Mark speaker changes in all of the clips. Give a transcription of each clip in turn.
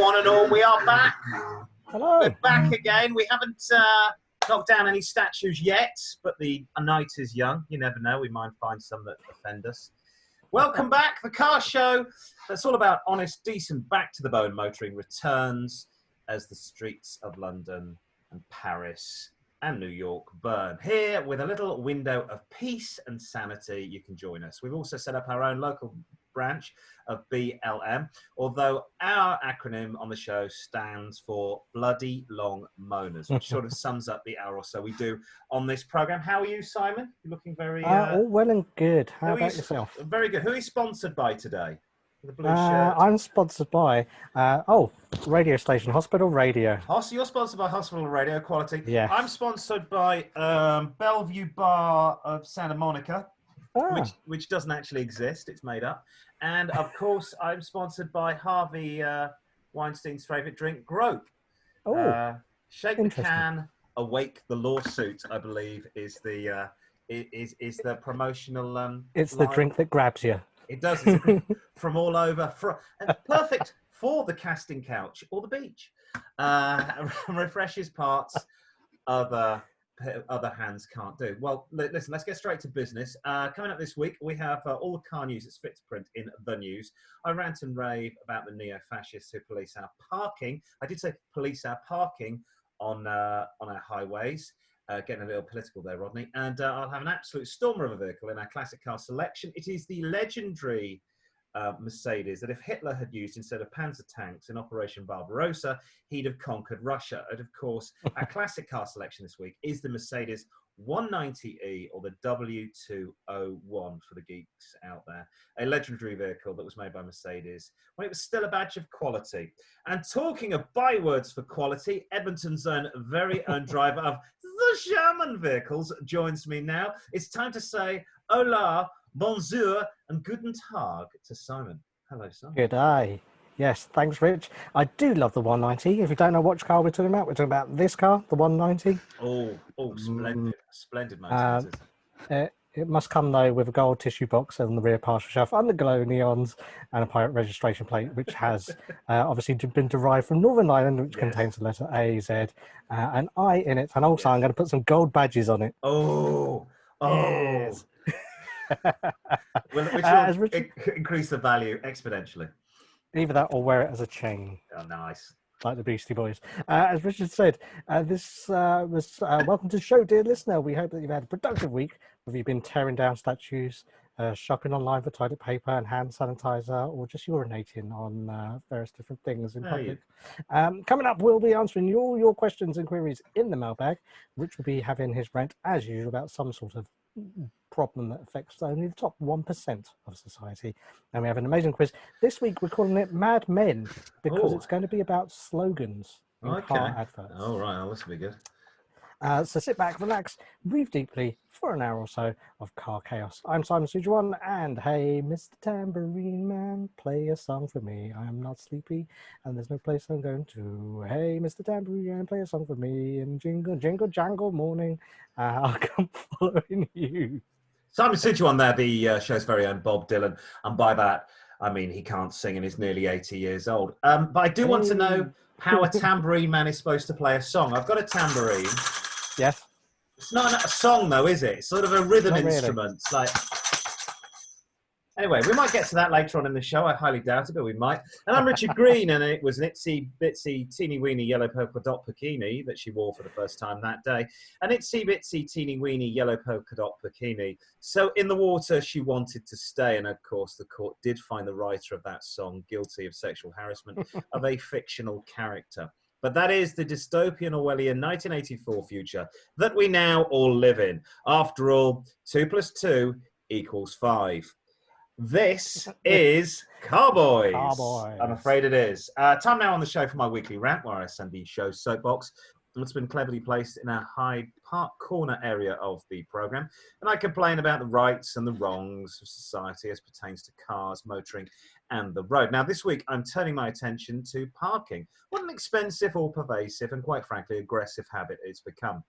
Speaker 1: one and all. We are back.
Speaker 2: Hello.
Speaker 1: We're back again. We haven't knocked down any statues yet, but the night is young. You never know. We might find some that offend us. Welcome back. The car show that's all about honest, decent, back-to-the-bone motoring returns as the streets of London and Paris and New York burn. Here, with a little window of peace and sanity, you can join us. We've also set up our own local branch of BLM, although our acronym on the show stands for Bloody Long Moaners, which sort of sums up the hour or so we do on this program. How are you, Simon? You're looking very...
Speaker 2: all well and good. How about yourself?
Speaker 1: Very good. Who are you sponsored by today? The blue shirt.
Speaker 2: I'm sponsored by, radio station, Hospital Radio.
Speaker 1: Oh, so you're sponsored by Hospital Radio Quality.
Speaker 2: Yeah.
Speaker 1: I'm sponsored by Bellevue Bar of Santa Monica, which doesn't actually exist. It's made up. And, of course, I'm sponsored by Harvey Weinstein's favourite drink, Grope.
Speaker 2: Oh,
Speaker 1: Shake the can, awake the lawsuit, I believe, is the promotional...
Speaker 2: it's the drink that grabs you.
Speaker 1: It does. From all over. And perfect for the casting couch or the beach. Refreshes parts other hands can't do. Well, listen, let's get straight to business. Coming up this week, we have all the car news that's fit to print in the news. I rant and rave about the neo-fascists who police our parking. I did say police our parking on our highways. Getting a little political there, Rodney. And I'll have an absolute stormer of a vehicle in our classic car selection. It is the legendary Mercedes that if Hitler had used instead of Panzer tanks in Operation Barbarossa, he'd have conquered Russia. And of course, our classic car selection this week is the Mercedes 190E, or the W201 for the geeks out there. A legendary vehicle that was made by Mercedes when it was still a badge of quality. And talking of bywords for quality, Edmonton's own very own driver of the Sherman vehicles joins me now. It's time to say hola, bonjour, and guten Tag to Simon. Hello, Simon.
Speaker 2: Good day. Yes, thanks, Rich. I do love the 190. If you don't know which car we're talking about this car, the 190.
Speaker 1: Oh, splendid. Splendid motor.
Speaker 2: It must come, though, with a gold tissue box on the rear partial shelf, underglow neons, and a pirate registration plate, which has obviously been derived from Northern Ireland, which contains the letter A, Z, an I in it. And also, I'm going to put some gold badges on it.
Speaker 1: Oh.
Speaker 2: Yes.
Speaker 1: Which will increase the value exponentially.
Speaker 2: Either that or wear it as a chain.
Speaker 1: Oh, nice.
Speaker 2: Like the Beastie Boys. As Richard said, this was welcome to the show, dear listener. We hope that you've had a productive week. Whether you've been tearing down statues, shopping online for toilet paper and hand sanitizer, or just urinating on various different things in public. Coming up, we'll be answering all your questions and queries in the mailbag. Rich will be having his rant, as usual, about some sort of problem that affects only the top 1% of society. And we have an amazing quiz. This week, we're calling it Mad Men, because it's going to be about slogans in car adverts.
Speaker 1: Oh, right. Oh, this will be good.
Speaker 2: So sit back, relax, breathe deeply for an hour or so of car chaos. I'm Simon Sujuan, and hey, Mr. Tambourine Man, play a song for me. I am not sleepy, and there's no place I'm going to. Hey, Mr. Tambourine Man, play a song for me. And jingle, jingle, jangle morning, I'll come following you.
Speaker 1: Simon Sujuan there, the show's very own Bob Dylan. And by that, I mean he can't sing and he's nearly 80 years old. But I do want to know how a tambourine man is supposed to play a song. I've got a tambourine.
Speaker 2: Yes.
Speaker 1: It's not a song, though, is it? It's sort of a rhythm instrument.
Speaker 2: Really.
Speaker 1: It's like... Anyway, we might get to that later on in the show. I highly doubt it, but we might. And I'm Richard Green, and it was an itsy bitsy teeny weeny yellow polka dot bikini that she wore for the first time that day. An itsy bitsy teeny weeny yellow polka dot bikini. So in the water, she wanted to stay. And of course, the court did find the writer of that song guilty of sexual harassment of a fictional character. But that is the dystopian Orwellian 1984 future that we now all live in. After all, 2 + 2 = 5. This is Car-Boyz.
Speaker 2: Car-Boyz.
Speaker 1: I'm afraid it is. Time now on the show for my weekly rant, where I send the show's soapbox. It's been cleverly placed in a Hyde Park corner area of the programme. And I complain about the rights and the wrongs of society as pertains to cars, motoring, and the road. Now, this week, I'm turning my attention to parking. What an expensive or pervasive and, quite frankly, aggressive habit it's become.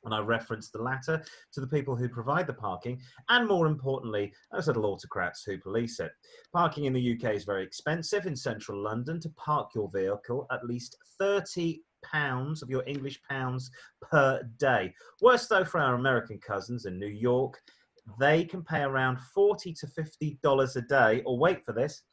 Speaker 1: And I reference the latter to the people who provide the parking, and more importantly, those little autocrats who police it. Parking in the UK is very expensive. In central London, to park your vehicle, at least £30 of your English pounds per day. Worse though for our American cousins in New York, they can pay around $40 to $50 a day, or wait for this,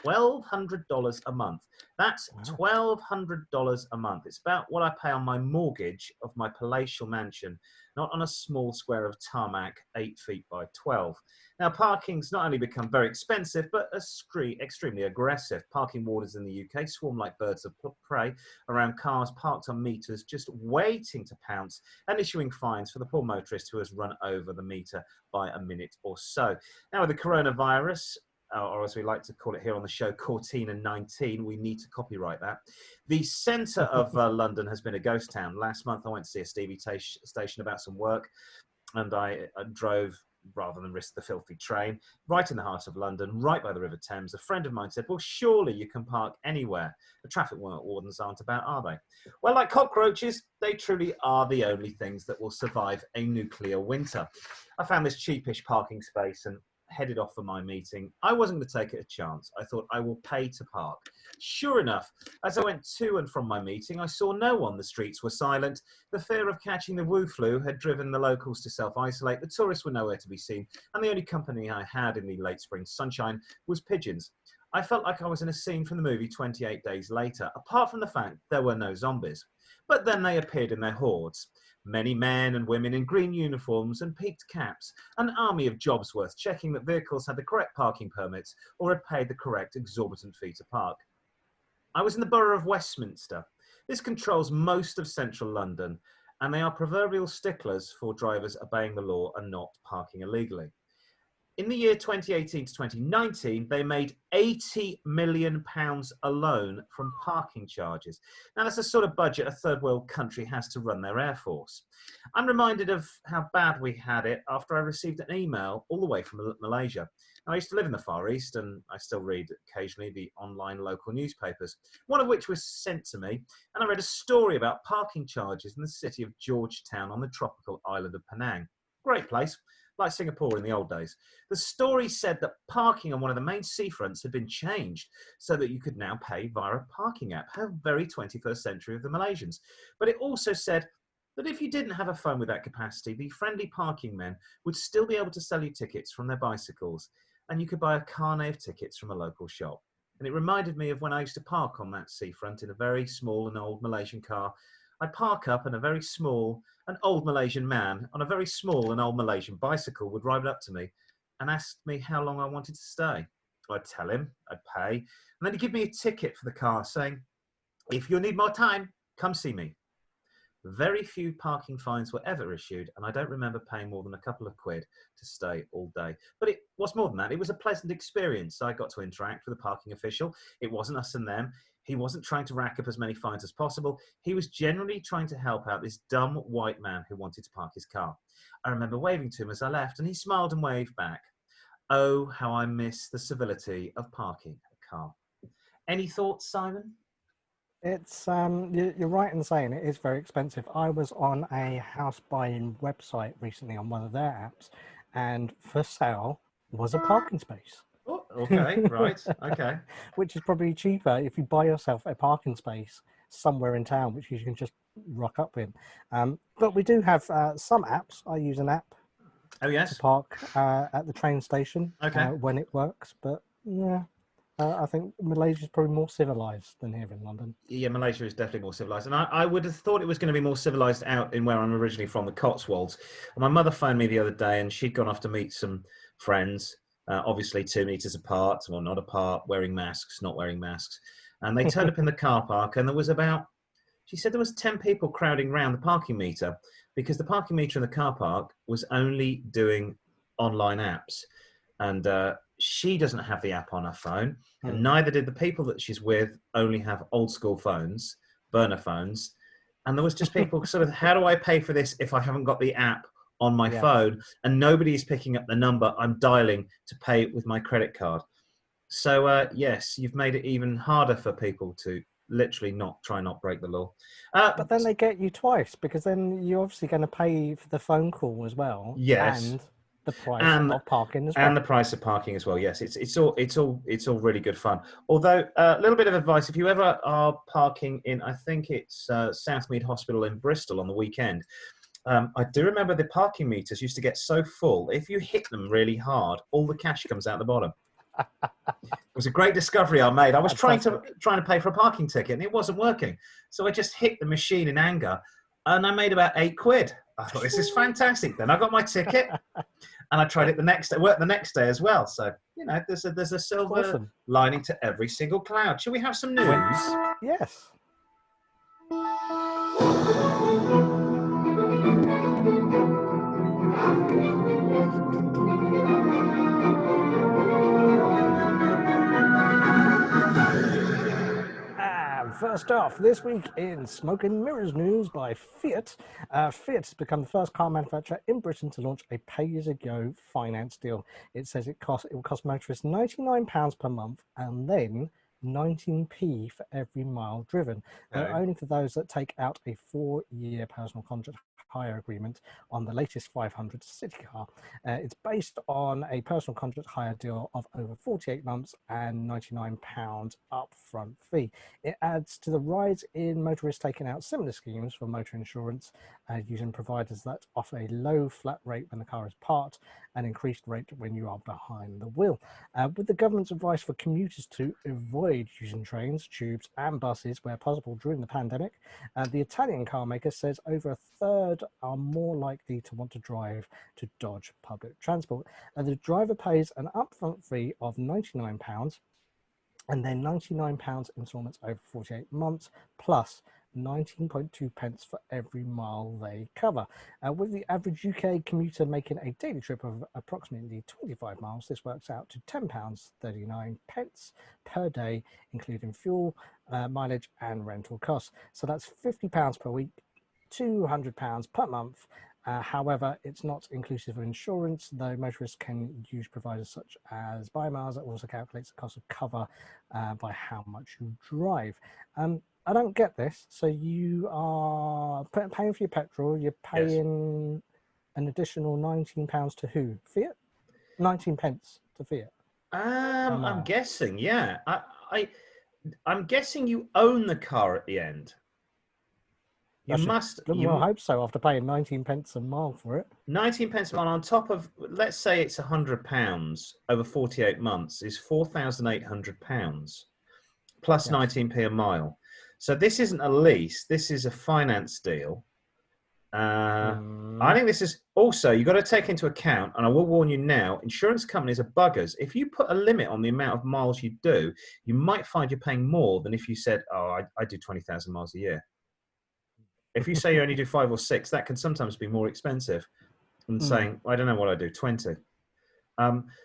Speaker 1: $1,200 a month. That's $1,200 a month. It's about what I pay on my mortgage of my palatial mansion, not on a small square of tarmac 8 feet by 12. Now, parking's not only become very expensive, but extremely aggressive. Parking wardens in the UK swarm like birds of prey around cars parked on meters, just waiting to pounce and issuing fines for the poor motorist who has run over the meter by a minute or so. Now, with the coronavirus, or as we like to call it here on the show, Cortina 19. We need to copyright that. The centre of London has been a ghost town. Last month, I went to see a Stevie station about some work, and I drove, rather than risk the filthy train, right in the heart of London, right by the River Thames. A friend of mine said, well, surely you can park anywhere. The traffic wardens aren't about, are they? Well, like cockroaches, they truly are the only things that will survive a nuclear winter. I found this cheapish parking space and headed off for my meeting. I wasn't going to take it a chance. I thought I will pay to park. Sure enough, as I went to and from my meeting, I saw no one. The streets were silent. The fear of catching the Wu flu had driven the locals to self-isolate. The tourists were nowhere to be seen, and the only company I had in the late spring sunshine was pigeons. I felt like I was in a scene from the movie 28 Days Later, apart from the fact there were no zombies. But then they appeared in their hordes. Many men and women in green uniforms and peaked caps, an army of Jobsworths checking that vehicles had the correct parking permits or had paid the correct exorbitant fee to park. I was in the borough of Westminster. This controls most of central London, and they are proverbial sticklers for drivers obeying the law and not parking illegally. In the year 2018 to 2019, they made £80 million alone from parking charges. Now, that's the sort of budget a third world country has to run their air force. I'm reminded of how bad we had it after I received an email all the way from Malaysia. Now, I used to live in the Far East, and I still read occasionally the online local newspapers, one of which was sent to me, and I read a story about parking charges in the city of Georgetown on the tropical island of Penang. Great place. Like Singapore in the old days. The story said that parking on one of the main seafronts had been changed so that you could now pay via a parking app. How very 21st century of the Malaysians. But it also said that if you didn't have a phone with that capacity, the friendly parking men would still be able to sell you tickets from their bicycles, and you could buy a carnet of tickets from a local shop. And it reminded me of when I used to park on that seafront in a very small and old Malaysian car. I'd park up and a very small and old Malaysian man on a very small and old Malaysian bicycle would ride up to me and ask me how long I wanted to stay. I'd tell him, I'd pay, and then he'd give me a ticket for the car saying, if you need more time, come see me. Very few parking fines were ever issued, and I don't remember paying more than a couple of quid to stay all day. But it was more than that. It was a pleasant experience. I got to interact with a parking official. It wasn't us and them. He wasn't trying to rack up as many fines as possible. He was generally trying to help out this dumb white man who wanted to park his car. I remember waving to him as I left, and he smiled and waved back. Oh, how I miss the civility of parking a car. Any thoughts, Simon?
Speaker 2: It's you're right in saying it is very expensive. I was on a house buying website recently on one of their apps, and for sale was a parking space.
Speaker 1: Oh, okay, right, okay.
Speaker 2: Which is probably cheaper if you buy yourself a parking space somewhere in town, which you can just rock up in. But we do have some apps. I use an app to park at the train station when it works. But yeah, I think Malaysia is probably more civilized than here in London.
Speaker 1: Yeah, Malaysia is definitely more civilized. And I would have thought it was going to be more civilized out in where I'm originally from, the Cotswolds. And my mother phoned me the other day, and she'd gone off to meet some friends. Obviously 2 meters apart, or not apart, wearing masks, not wearing masks. And they turned up in the car park, and there was she said there was 10 people crowding around the parking meter, because the parking meter in the car park was only doing online apps. And she doesn't have the app on her phone, and neither did the people that she's with only have old school phones, burner phones. And there was just people sort of, how do I pay for this if I haven't got the app on my phone, and nobody's picking up the number I'm dialing to pay with my credit card? So yes, you've made it even harder for people to literally not break the law.
Speaker 2: But then they get you twice, because then you're obviously going to pay for the phone call as well,
Speaker 1: yes,
Speaker 2: and the price
Speaker 1: and
Speaker 2: of parking as well.
Speaker 1: and the price of parking as well. Yes, it's all really good fun. Although a little bit of advice: if you ever are parking in, I think it's Southmead Hospital in Bristol on the weekend. I do remember the parking meters used to get so full. If you hit them really hard, all the cash comes out the bottom. It was a great discovery I made. I was trying to pay for a parking ticket and it wasn't working. So I just hit the machine in anger and I made about £8. I thought, this is fantastic. Then I got my ticket and I tried it the next day. It worked the next day as well. So, you know, there's a silver lining to every single cloud. Shall we have some news?
Speaker 2: Yes. First off, this week in Smoke and Mirrors news by Fiat, Fiat has become the first car manufacturer in Britain to launch a pay-as-you-go finance deal. It says it will cost motorists £99 per month and then 19p for every mile driven, only for those that take out a 4-year personal contract hire agreement on the latest 500 city car. It's based on a personal contract hire deal of over 48 months and £99 upfront fee. It adds to the rise in motorists taking out similar schemes for motor insurance, using providers that offer a low flat rate when the car is parked and increased rate when you are behind the wheel. With the government's advice for commuters to avoid using trains, tubes and buses where possible during the pandemic, the Italian car maker says over a third are more likely to want to drive to dodge public transport. The driver pays an upfront fee of £99 and then £99 installments over 48 months plus 19.2 pence for every mile they cover. With the average UK commuter making a daily trip of approximately 25 miles, this works out to £10.39 per day, including fuel, mileage and rental costs. So that's £50 per week, £200 per month. However, it's not inclusive of insurance, though motorists can use providers such as Buy Miles that also calculates the cost of cover by how much you drive. I don't get this. So you are paying for your petrol, you're paying an additional £19 to who? Fiat? 19 pence to Fiat?
Speaker 1: I'm guessing, yeah. I'm guessing you own the car at the end. You must.
Speaker 2: Well, I hope so. After paying 19 pence a mile for it.
Speaker 1: 19 pence a mile on top of, let's say it's £100 over 48 months is £4,800 plus 19p a mile. So this isn't a lease. This is a finance deal. I think this is also, you've got to take into account, and I will warn you now, insurance companies are buggers. If you put a limit on the amount of miles you do, you might find you're paying more than if you said, oh, I do 20,000 miles a year. If you say you only do 5 or 6, that can sometimes be more expensive than saying, I don't know what I do, 20.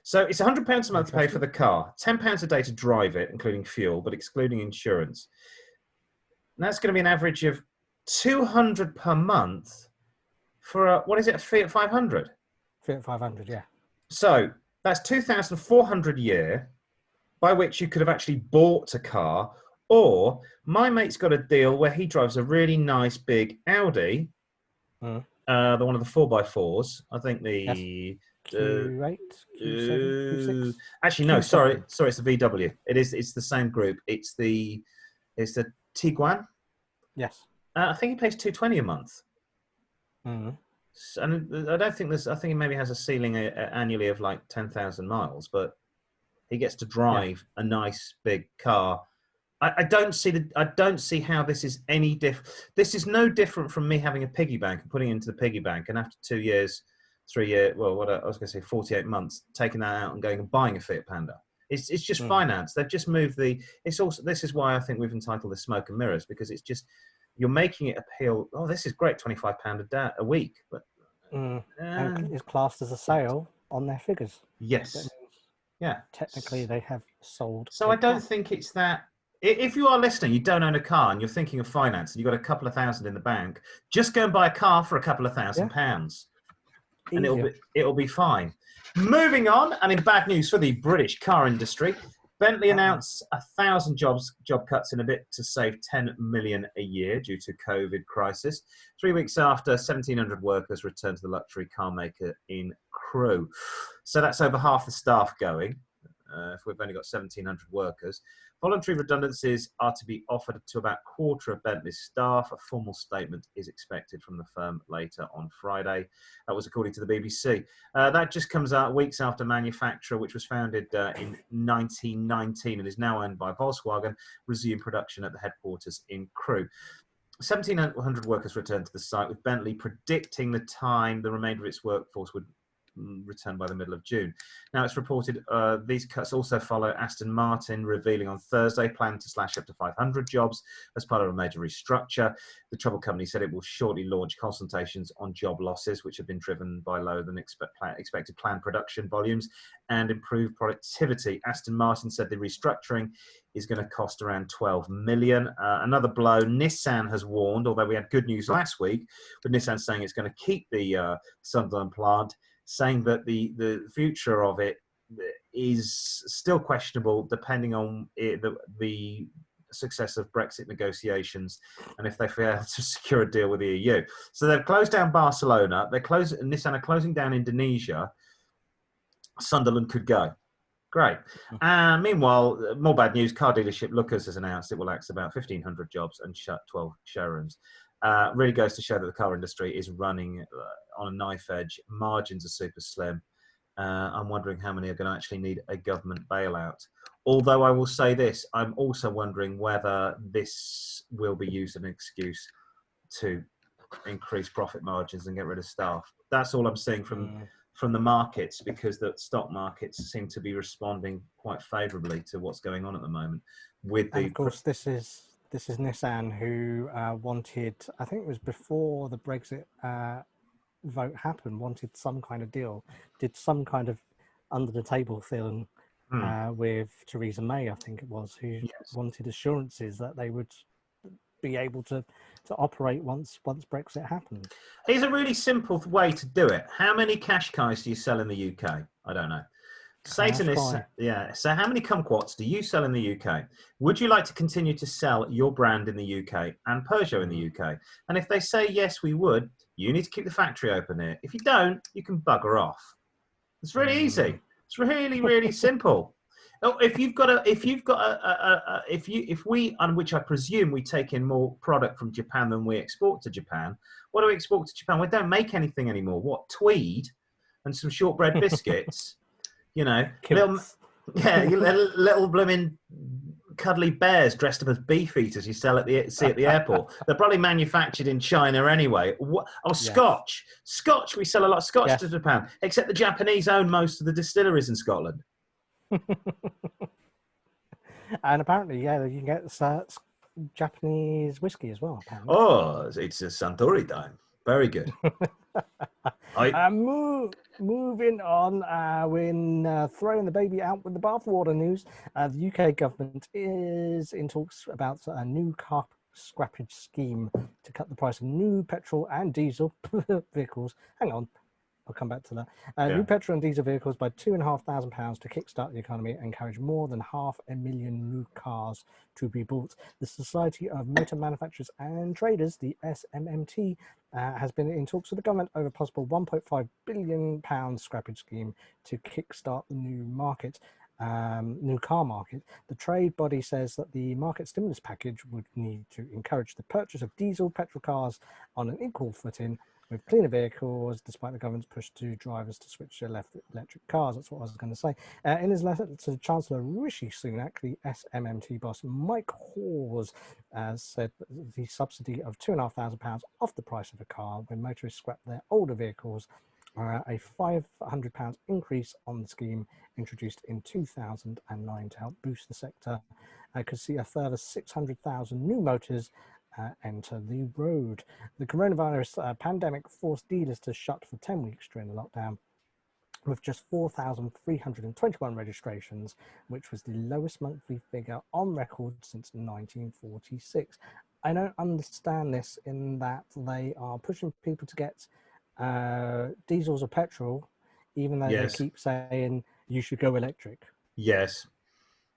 Speaker 1: So it's £100 a month to pay for the car, £10 a day to drive it, including fuel, but excluding insurance. And that's going to be an average of £200 per month for a Fiat 500?
Speaker 2: Fiat 500, yeah.
Speaker 1: So that's £2,400 a year, by which you could have actually bought a car. Or my mate's got a deal where he drives a really nice big Audi, the one of the 4x4s. I think the
Speaker 2: Q8, Q7, Q6.
Speaker 1: Actually, no, sorry, it's the VW. It's the same group. It's the Tiguan.
Speaker 2: Yes.
Speaker 1: I think he pays £220 a month. And I don't think I think he maybe has a ceiling annually of like 10,000 miles, but he gets to drive a nice big car. I don't see how this is any different. This is no different from me having a piggy bank and putting it into the piggy bank, and after 2 years, 3 years, well, what I was going to say, 48 months, taking that out and going and buying a Fiat Panda. It's just finance. They've just moved the. It's also, this is why I think we've entitled this Smoke and Mirrors, because it's just, you're making it appeal. Oh, this is great, £25 a week, but
Speaker 2: and it's classed as a sale on their figures.
Speaker 1: Yes. Yeah.
Speaker 2: Technically, they have sold.
Speaker 1: So I don't think it's that. If you are listening, you don't own a car and you're thinking of finance and you've got a couple of thousand in the bank, just go and buy a car for a couple of £1,000 and it'll be fine. Moving on, and in bad news for the British car industry, Bentley announced 1,000 job cuts in a bid to save 10 million a year due to COVID crisis. 3 weeks after 1,700 workers returned to the luxury car maker in Crewe. So that's over half the staff going. If we've only got 1,700 workers. Voluntary redundancies are to be offered to about a quarter of Bentley's staff. A formal statement is expected from the firm later on Friday. That was according to the BBC. That just comes out weeks after manufacturer, which was founded in 1919 and is now owned by Volkswagen, resumed production at the headquarters in Crewe. 1,700 workers returned to the site, with Bentley predicting the time the remainder of its workforce would return by the middle of June. Now, it's reported these cuts also follow Aston Martin revealing on Thursday plan to slash up to 500 jobs as part of a major restructure. The troubled company said it will shortly launch consultations on job losses, which have been driven by lower than expected planned production volumes and improved productivity. Aston Martin said the restructuring is going to cost around 12 million. Another blow, Nissan has warned, although we had good news last week, with Nissan saying it's going to keep the Sunderland plant, saying that the future of it is still questionable depending on the success of Brexit negotiations and if they fail to secure a deal with the EU. So they've closed down Barcelona. Nissan are closing down Indonesia. Sunderland could go. Great. And meanwhile, more bad news. Car dealership Lookers has announced it will axe about 1,500 jobs and shut 12 showrooms. Really goes to show that the car industry is running on a knife edge. Margins are super slim. I'm wondering how many are going to actually need a government bailout. Although I will say this, I'm also wondering whether this will be used as an excuse to increase profit margins and get rid of staff. That's all I'm seeing from the markets, because the stock markets seem to be responding quite favourably to what's going on at the moment. And
Speaker 2: of course, this is Nissan, who wanted, I think it was before the Brexit vote happened, wanted some kind of deal, did some kind of under the table thing with Theresa May, I think it was, who wanted assurances that they would be able to operate once Brexit happened.
Speaker 1: Here's a really simple way to do it. How many cash cars do you sell in the UK? I don't know. Say to this, so how many kumquats do you sell in the UK? Would you like to continue to sell your brand in the UK and Peugeot in the UK? And if they say yes, we would, you need to keep the factory open here. If you don't, you can bugger off. It's really easy. It's really, really simple. If we, on which I presume we take in more product from Japan than we export to Japan, what do we export to Japan? We don't make anything anymore. What, tweed and some shortbread biscuits? You know, little blooming cuddly bears dressed up as beef eaters you see at the airport. They're probably manufactured in China anyway. Scotch. Scotch, we sell a lot of Scotch to Japan, except the Japanese own most of the distilleries in Scotland.
Speaker 2: And apparently, you can get Japanese whiskey as well. Apparently.
Speaker 1: Oh, it's a Suntory time. Very good.
Speaker 2: Moving on, we're throwing the baby out with the bathwater news. The UK government is in talks about a new car scrappage scheme to cut the price of new petrol and diesel vehicles. Hang on, I'll come back to that. New petrol and diesel vehicles by £2,500 to kickstart the economy and encourage more than 500,000 new cars to be bought. The Society of Motor Manufacturers and Traders, the SMMT, has been in talks with the government over a possible £1.5 billion scrappage scheme to kickstart the new car market. The trade body says that the market stimulus package would need to encourage the purchase of diesel petrol cars on an equal footing with cleaner vehicles, despite the government's push to drivers to switch to electric cars. That's what I was going to say. In his letter to Chancellor Rishi Sunak, the SMMT boss Mike Hawes said that the subsidy of £2,500 off the price of a car when motorists scrap their older vehicles, a £500 increase on the scheme introduced in 2009 to help boost the sector, could see a further 600,000 new motors enter the road. The coronavirus pandemic forced dealers to shut for 10 weeks during the lockdown, with just 4,321 registrations, which was the lowest monthly figure on record since 1946. I don't understand this in that they are pushing people to get diesels or petrol, even though they keep saying you should go electric.
Speaker 1: Yes.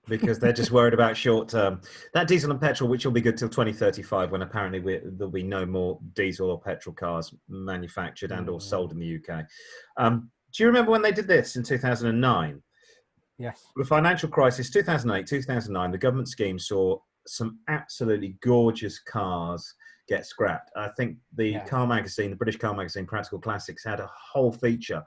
Speaker 1: because they're just worried about short term. That diesel and petrol, which will be good till 2035, when apparently there'll be no more diesel or petrol cars manufactured and or sold in the UK. Do you remember when they did this in 2009?
Speaker 2: Yes.
Speaker 1: The financial crisis, 2008, 2009, the government scheme saw some absolutely gorgeous cars get scrapped. I think the car magazine, the British car magazine, Practical Classics, had a whole feature.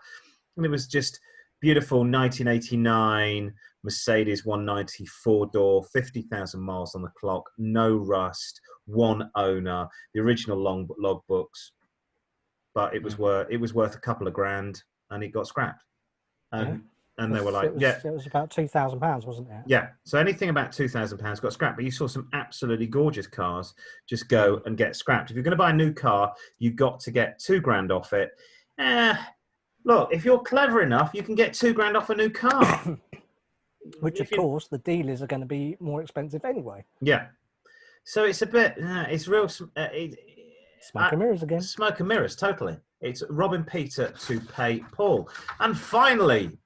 Speaker 1: And it was just beautiful 1989 Mercedes 190 four-door, 50,000 miles on the clock, no rust, one owner, the original log books. But it was worth a couple of grand, and it got scrapped. And they were like,
Speaker 2: it was about £2,000, wasn't it?
Speaker 1: Yeah. So anything about £2,000 got scrapped. But you saw some absolutely gorgeous cars just go and get scrapped. If you're going to buy a new car, you've got to get £2,000 off it. Look, if you're clever enough, you can get £2,000 off a new car.
Speaker 2: Which, of course, the dealers are going to be more expensive anyway.
Speaker 1: Yeah. So it's a bit, it's real.
Speaker 2: Smoke and mirrors again.
Speaker 1: Smoke and mirrors, totally. It's robbing Peter to pay Paul. And finally,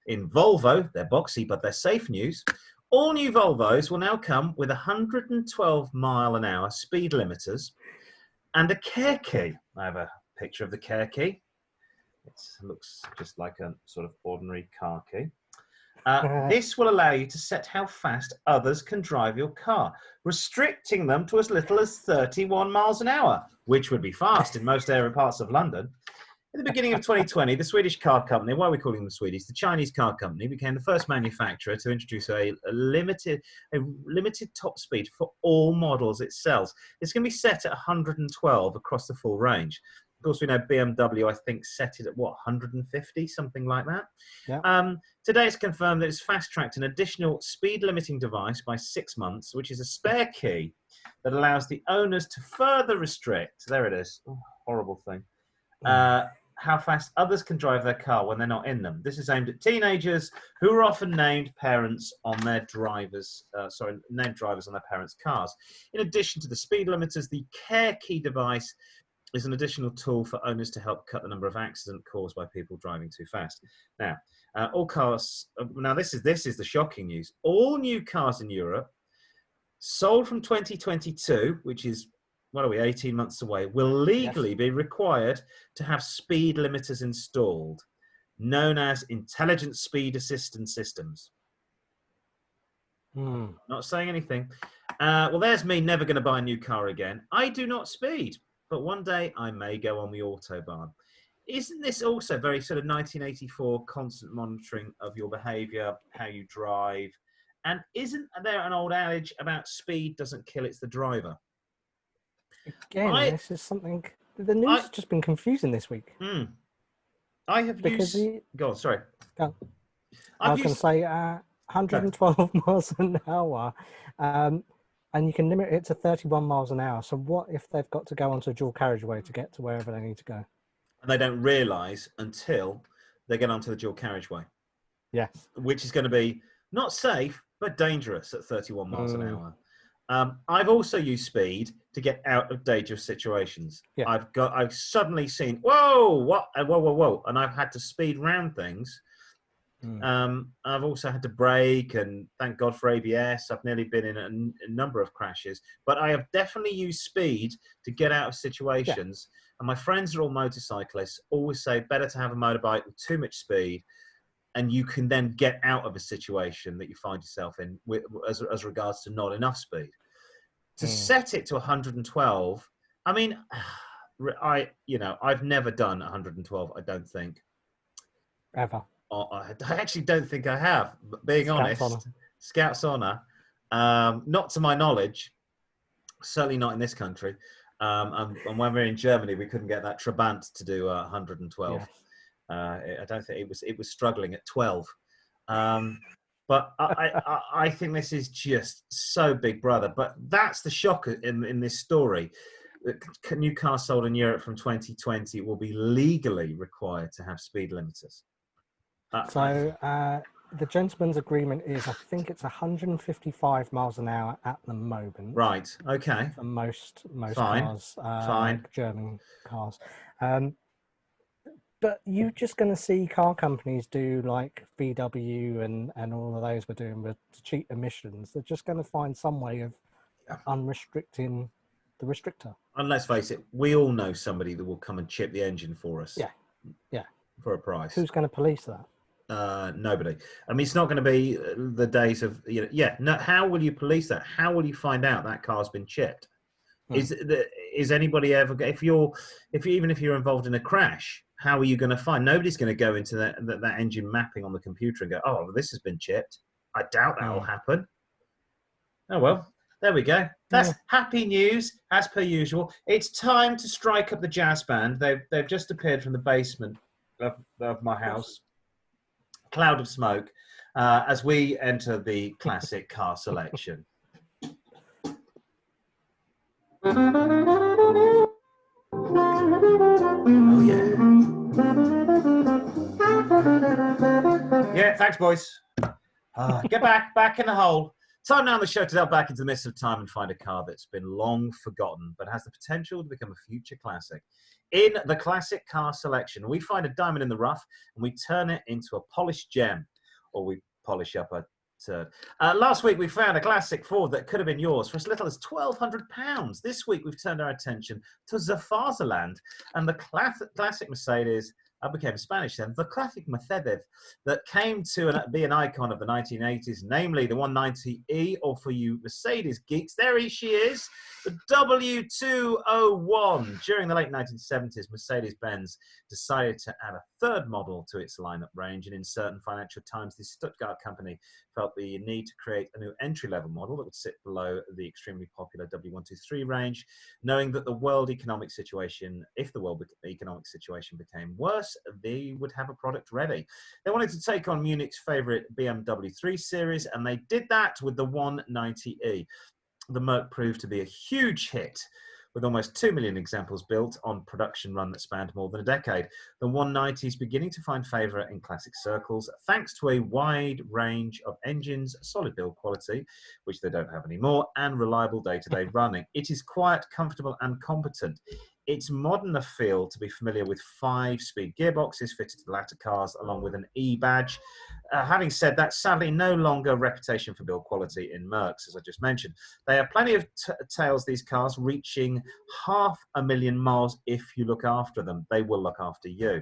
Speaker 1: in Volvo, they're boxy, but they're safe news. All new Volvos will now come with 112-mile-an-hour speed limiters and a care key. I have a picture of the care key. It looks just like a sort of ordinary car key. This will allow you to set how fast others can drive your car, restricting them to as little as 31 miles an hour, which would be fast in most area parts of London. At the beginning of 2020, the Swedish car company, why are we calling them Swedish? The Chinese car company became the first manufacturer to introduce a limited top speed for all models it sells. It's going to be set at 112 across the full range. Of course, we know BMW, I think, set it at, 150, something like that. Yeah. Today, it's confirmed that it's fast-tracked an additional speed-limiting device by 6 months, which is a spare key that allows the owners to further restrict, there it is, horrible thing, how fast others can drive their car when they're not in them. This is aimed at teenagers who are often named drivers on their parents' cars. In addition to the speed limiters, the care key device is an additional tool for owners to help cut the number of accidents caused by people driving too fast. Now, all cars. Now, this is the shocking news. All new cars in Europe sold from 2022, which is 18 months away, will legally be required to have speed limiters installed, known as intelligent speed assistance systems. Not saying anything. Well, there's me never going to buy a new car again. I do not speed, but one day I may go on the Autobahn. Isn't this also very sort of 1984 constant monitoring of your behaviour, how you drive? And isn't there an old adage about speed doesn't kill, it's the driver?
Speaker 2: Again, this is something. The news has just been confusing this week.
Speaker 1: I have used. Go on, sorry.
Speaker 2: Go. I was going to say 112 miles an hour, and you can limit it to 31 miles an hour. So what if they've got to go onto a dual carriageway to get to wherever they need to go?
Speaker 1: And they don't realise until they get onto the dual carriageway.
Speaker 2: Yes. Which
Speaker 1: is going to be not safe, but dangerous at 31 miles an hour. I've also used speed to get out of dangerous situations. Yeah. I've suddenly seen, whoa, and I've had to speed round things. I've also had to brake, and thank God for ABS. I've nearly been in a number of crashes, but I have definitely used speed to get out of situations. Yeah. And my friends are all motorcyclists, always say better to have a motorbike with too much speed, and you can then get out of a situation that you find yourself in as regards to not enough speed. To set it to 112, I mean, I've never done 112, I don't think.
Speaker 2: Ever.
Speaker 1: I actually don't think I have, but being honest. Scout's honour. Not to my knowledge, certainly not in this country. And when we were in Germany, we couldn't get that Trabant to do 112. Yes. I don't think it was struggling at 12. But I think this is just so Big Brother. But that's the shock in this story. New cars sold in Europe from 2020 will be legally required to have speed limiters.
Speaker 2: The gentleman's agreement is, I think it's 155 miles an hour at the moment.
Speaker 1: Right. Okay.
Speaker 2: For most
Speaker 1: Fine.
Speaker 2: cars,
Speaker 1: Fine.
Speaker 2: German cars. But you're just going to see car companies do like VW and all of those were doing with cheap emissions. They're just going to find some way of unrestricting the restrictor.
Speaker 1: And let's face it, we all know somebody that will come and chip the engine for us.
Speaker 2: Yeah.
Speaker 1: For a price.
Speaker 2: Who's going to police that?
Speaker 1: Nobody. I mean, it's not going to be the days of, no. How will you police that? How will you find out that car's been chipped? Is anybody ever, even if you're involved in a crash, how are you going to find? Nobody's going to go into that engine mapping on the computer and go, oh, well, this has been chipped. I doubt that will happen. Oh, well, there we go. That's happy news, as per usual. It's time to strike up the jazz band. They've just appeared from the basement of my house. Cloud of smoke as we enter the classic car selection. Oh yeah. Yeah, thanks boys. Get back in the hole. Time now on the show to delve back into the mist of time and find a car that's been long forgotten but has the potential to become a future classic. In the classic car selection, we find a diamond in the rough and we turn it into a polished gem, or we polish up a turd. Last week, we found a classic Ford that could have been yours for as little as £1,200. This week, we've turned our attention to the Fatherland and the classic Mercedes. Became Spanish then, the classic Mercedes that came to be an icon of the 1980s, namely the 190E, or for you Mercedes geeks, there she is, the W201. During the late 1970s, Mercedes-Benz decided to add a third model to its lineup range, and in certain financial times, the Stuttgart company felt the need to create a new entry-level model that would sit below the extremely popular W123 range, knowing that if the world economic situation became worse, they would have a product ready. They wanted to take on Munich's favorite BMW 3 Series, and they did that with the 190E. The Merc proved to be a huge hit, with almost 2 million examples built on production run that spanned more than a decade. The 190 is beginning to find favour in classic circles, thanks to a wide range of engines, solid build quality, which they don't have anymore, and reliable day-to-day running. It is quiet, comfortable, and competent. It's modern enough feel to be familiar with 5-speed gearboxes fitted to the latter cars, along with an E badge. Having said that, sadly, no longer a reputation for build quality in Mercs, as I just mentioned. They have plenty of tails, these cars, reaching 500,000 miles if you look after them. They will look after you.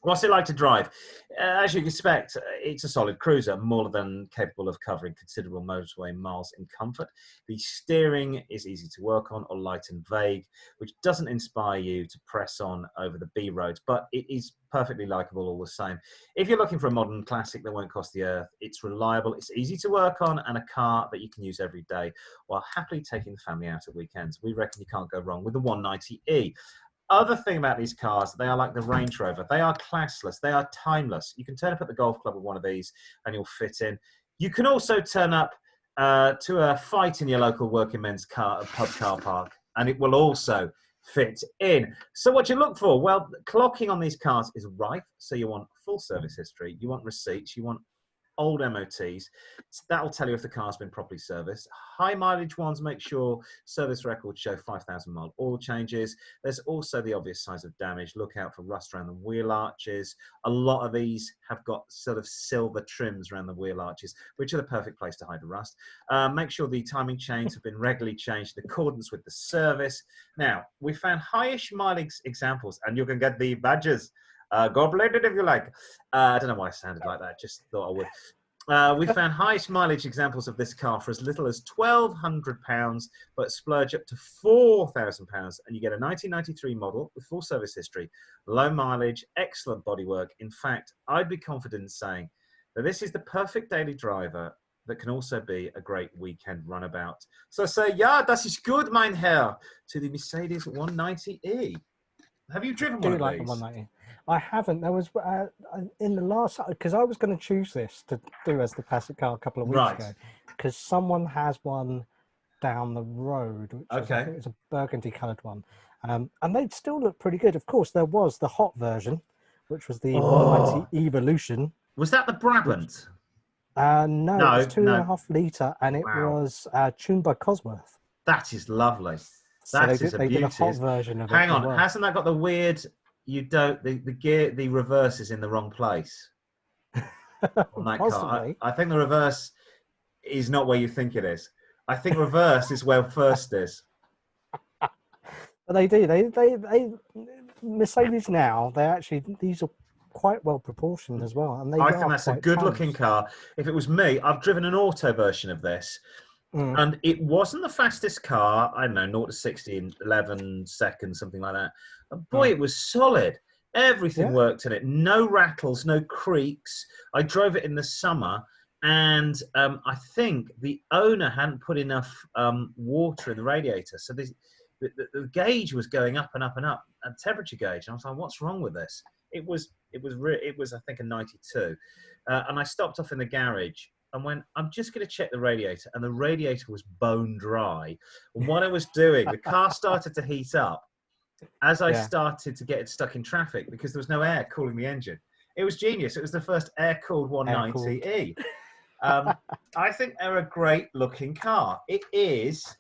Speaker 1: What's it like to drive? As you expect, it's a solid cruiser, more than capable of covering considerable motorway miles in comfort. The steering is easy to work on, or light and vague, which doesn't inspire you to press on over the B roads, but it is perfectly likable all the same. If you're looking for a modern classic that won't cost the earth, it's reliable, it's easy to work on, and a car that you can use every day while happily taking the family out at weekends. We reckon you can't go wrong with the 190E. Other thing about these cars, they are like the Range Rover. They are classless. They are timeless. You can turn up at the golf club with one of these and you'll fit in. You can also turn up to a fight in your local working men's pub car park, and it will also fit in. So what you look for? Well, clocking on these cars is rife. So you want full service history. You want receipts. You want old MOTs. That'll tell you if the car's been properly serviced. High mileage ones make sure service records show 5,000 mile oil changes. There's also the obvious signs of damage. Look out for rust around the wheel arches. A lot of these have got sort of silver trims around the wheel arches, which are the perfect place to hide the rust. Make sure the timing chains have been regularly changed in accordance with the service. Now, we found highish mileage examples, and you can get the badges. Gold-plated if you like. I don't know why I sounded like that. Just thought I would. We found highest mileage examples of this car for as little as £1,200, but splurge up to £4,000, and you get a 1993 model with full service history, low mileage, excellent bodywork. In fact, I'd be confident in saying that this is the perfect daily driver that can also be a great weekend runabout. So say, ja, das ist gut, mein Herr, to the Mercedes 190E. Have you driven one of
Speaker 2: like
Speaker 1: these?
Speaker 2: The 190. I haven't. There was in the last, because I was going to choose this to do as the classic car a couple of weeks ago, because someone has one down the road, which is, I think it's a burgundy coloured one, and they'd still look pretty good. Of course, there was the hot version, which was the 190 Evolution.
Speaker 1: Was that the Brabant?
Speaker 2: No, it was 2.5 litre, and it was tuned by Cosworth.
Speaker 1: That is lovely.
Speaker 2: So they did a hot version of it.
Speaker 1: Hang on, hasn't that got the weird you don't. The reverse is in the wrong place on that car.
Speaker 2: Possibly.
Speaker 1: I think the reverse is not where you think it is. I think reverse is where first is.
Speaker 2: But they do. They Mercedes now. They actually these are quite well proportioned as well, and they
Speaker 1: I
Speaker 2: are
Speaker 1: think that's a
Speaker 2: quite
Speaker 1: good-looking
Speaker 2: tight.
Speaker 1: car. If it was me, I've driven an auto version of this, and it wasn't the fastest car. I don't know, 0 to 60 in 11 seconds, something like that. But boy, it was solid. Everything
Speaker 2: Yeah.
Speaker 1: worked in it. No rattles, no creaks. I drove it in the summer, and I think the owner hadn't put enough water in the radiator, so the gauge was going up and up and up, a temperature gauge. And I was like, "What's wrong with this?" It was I think a 92, and I stopped off in the garage and went, "I'm just going to check the radiator," and the radiator was bone dry. And what I was doing, the car started to heat up as I started to get it stuck in traffic because there was no air cooling the engine. It was genius. It was the first air-cooled 190E. I think they're a great-looking car. It is.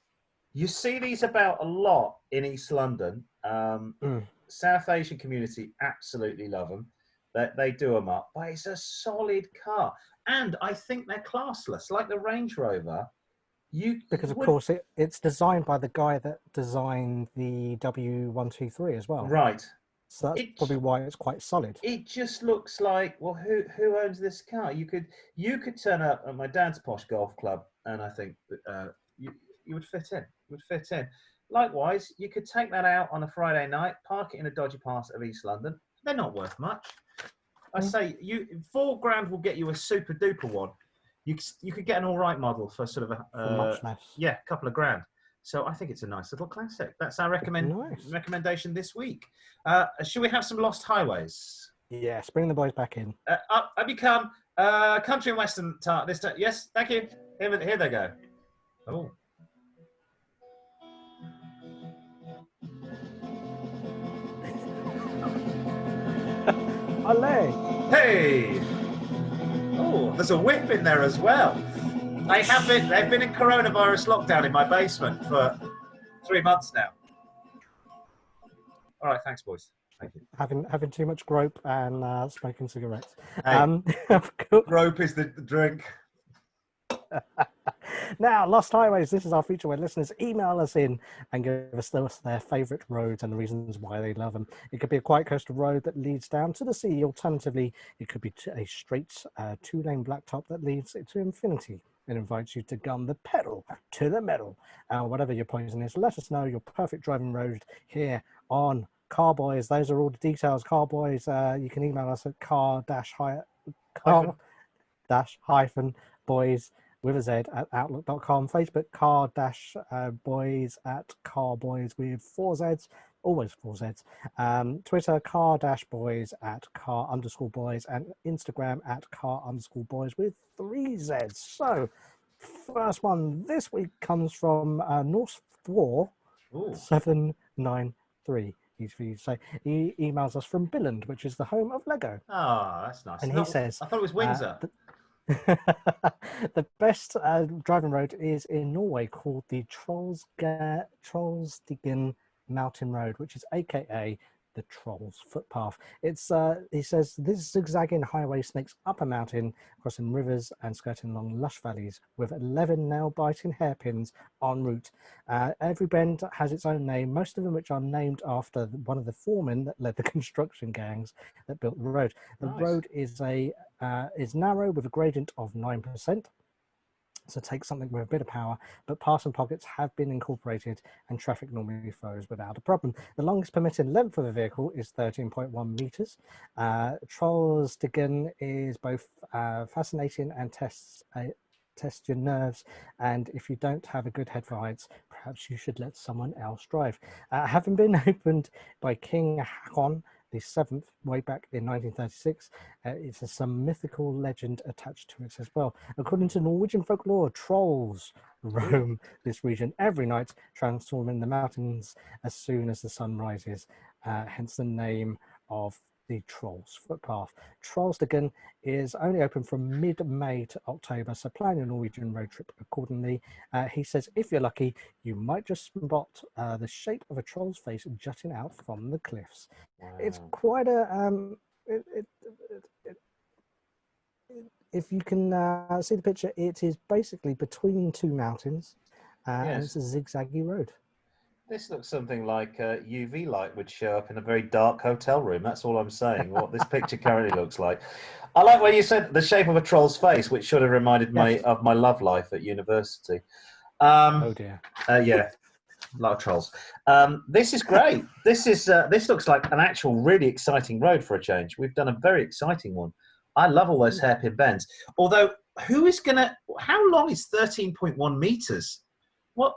Speaker 1: You see these about a lot in East London. South Asian community absolutely love them. They do them up. But it's a solid car. And I think they're classless, like the Range Rover.
Speaker 2: Because, of course, it's designed by the guy that designed the W123 as well.
Speaker 1: Right.
Speaker 2: So that's probably why it's quite solid.
Speaker 1: It just looks like, well, who owns this car? You could turn up at my dad's posh golf club, and I think you would fit in. You would fit in. Likewise, you could take that out on a Friday night, park it in a dodgy part of East London. They're not worth much. I say £4,000 will get you a super duper one. You could get an all right model for sort of
Speaker 2: much less.
Speaker 1: Yeah, a couple of grand. So I think it's a nice little classic. That's our recommendation this week. Should we have some Lost Highways?
Speaker 2: Yes, bring the boys back in.
Speaker 1: Up you come. Country and Western this time. Yes, thank you. Here they go. Oh.
Speaker 2: Olé!
Speaker 1: Hey! Oh, there's a whip in there as well. They've been in coronavirus lockdown in my basement for 3 months now. All right, thanks, boys. Thank you.
Speaker 2: Having too much grope and smoking cigarettes.
Speaker 1: Hey, grope is the drink.
Speaker 2: Now, Lost Highways, this is our feature where listeners email us in and give us their favourite roads and the reasons why they love them. It could be a quiet coastal road that leads down to the sea. Alternatively, it could be a straight two-lane blacktop that leads to infinity and invites you to gun the pedal to the metal. Whatever your poison is, let us know your perfect driving road here on Car-Boyz. Those are all the details. Car-Boyz, you can email us at car-boys with a Z at outlook.com. Facebook car-boys at Car-Boyz with 4 Zs, always 4 Zs. Twitter car-boys at car_boys, and Instagram at car_boys with 3 Zs. So, first one this week comes from North Thor 793. So he emails us from Billund, which is the home of Lego.
Speaker 1: Oh, that's nice.
Speaker 2: And he says,
Speaker 1: I thought it was Windsor.
Speaker 2: The best driving road is in Norway called the Trollstigen Mountain Road, which is aka the Troll's Footpath. It's he says this zigzagging highway snakes up a mountain, crossing rivers and skirting along lush valleys with 11 nail-biting hairpins en route. Every bend has its own name, most of them which are named after one of the foremen that led the construction gangs that built the road. The road is narrow with a gradient of 9%. So take something with a bit of power, but pass and pockets have been incorporated and traffic normally flows without a problem. The longest permitted length of a vehicle is 13.1 meters. Trollstigen is both fascinating and tests your nerves, and if you don't have a good head for heights, perhaps you should let someone else drive. Having been opened by King Haakon the 7th way back in 1936, it's some mythical legend attached to it as well. According to Norwegian folklore, trolls roam this region every night, transforming the mountains as soon as the sun rises, hence the name of the Trolls footpath. Trollstigen is only open from mid-May to October, so plan your Norwegian road trip accordingly. He says if you're lucky, you might just spot the shape of a troll's face jutting out from the cliffs.
Speaker 1: Wow.
Speaker 2: It's quite a if you can see the picture, it is basically between two mountains, and it's a zigzaggy road.
Speaker 1: This looks something like UV light would show up in a very dark hotel room. That's all I'm saying. What this picture currently looks like. I like when you said the shape of a troll's face, which should have reminded me of my love life at university.
Speaker 2: Oh dear.
Speaker 1: Yeah, a lot of trolls. This is great. This looks like an actual really exciting road for a change. We've done a very exciting one. I love all those hairpin bends. Although, how long is 13.1 meters? What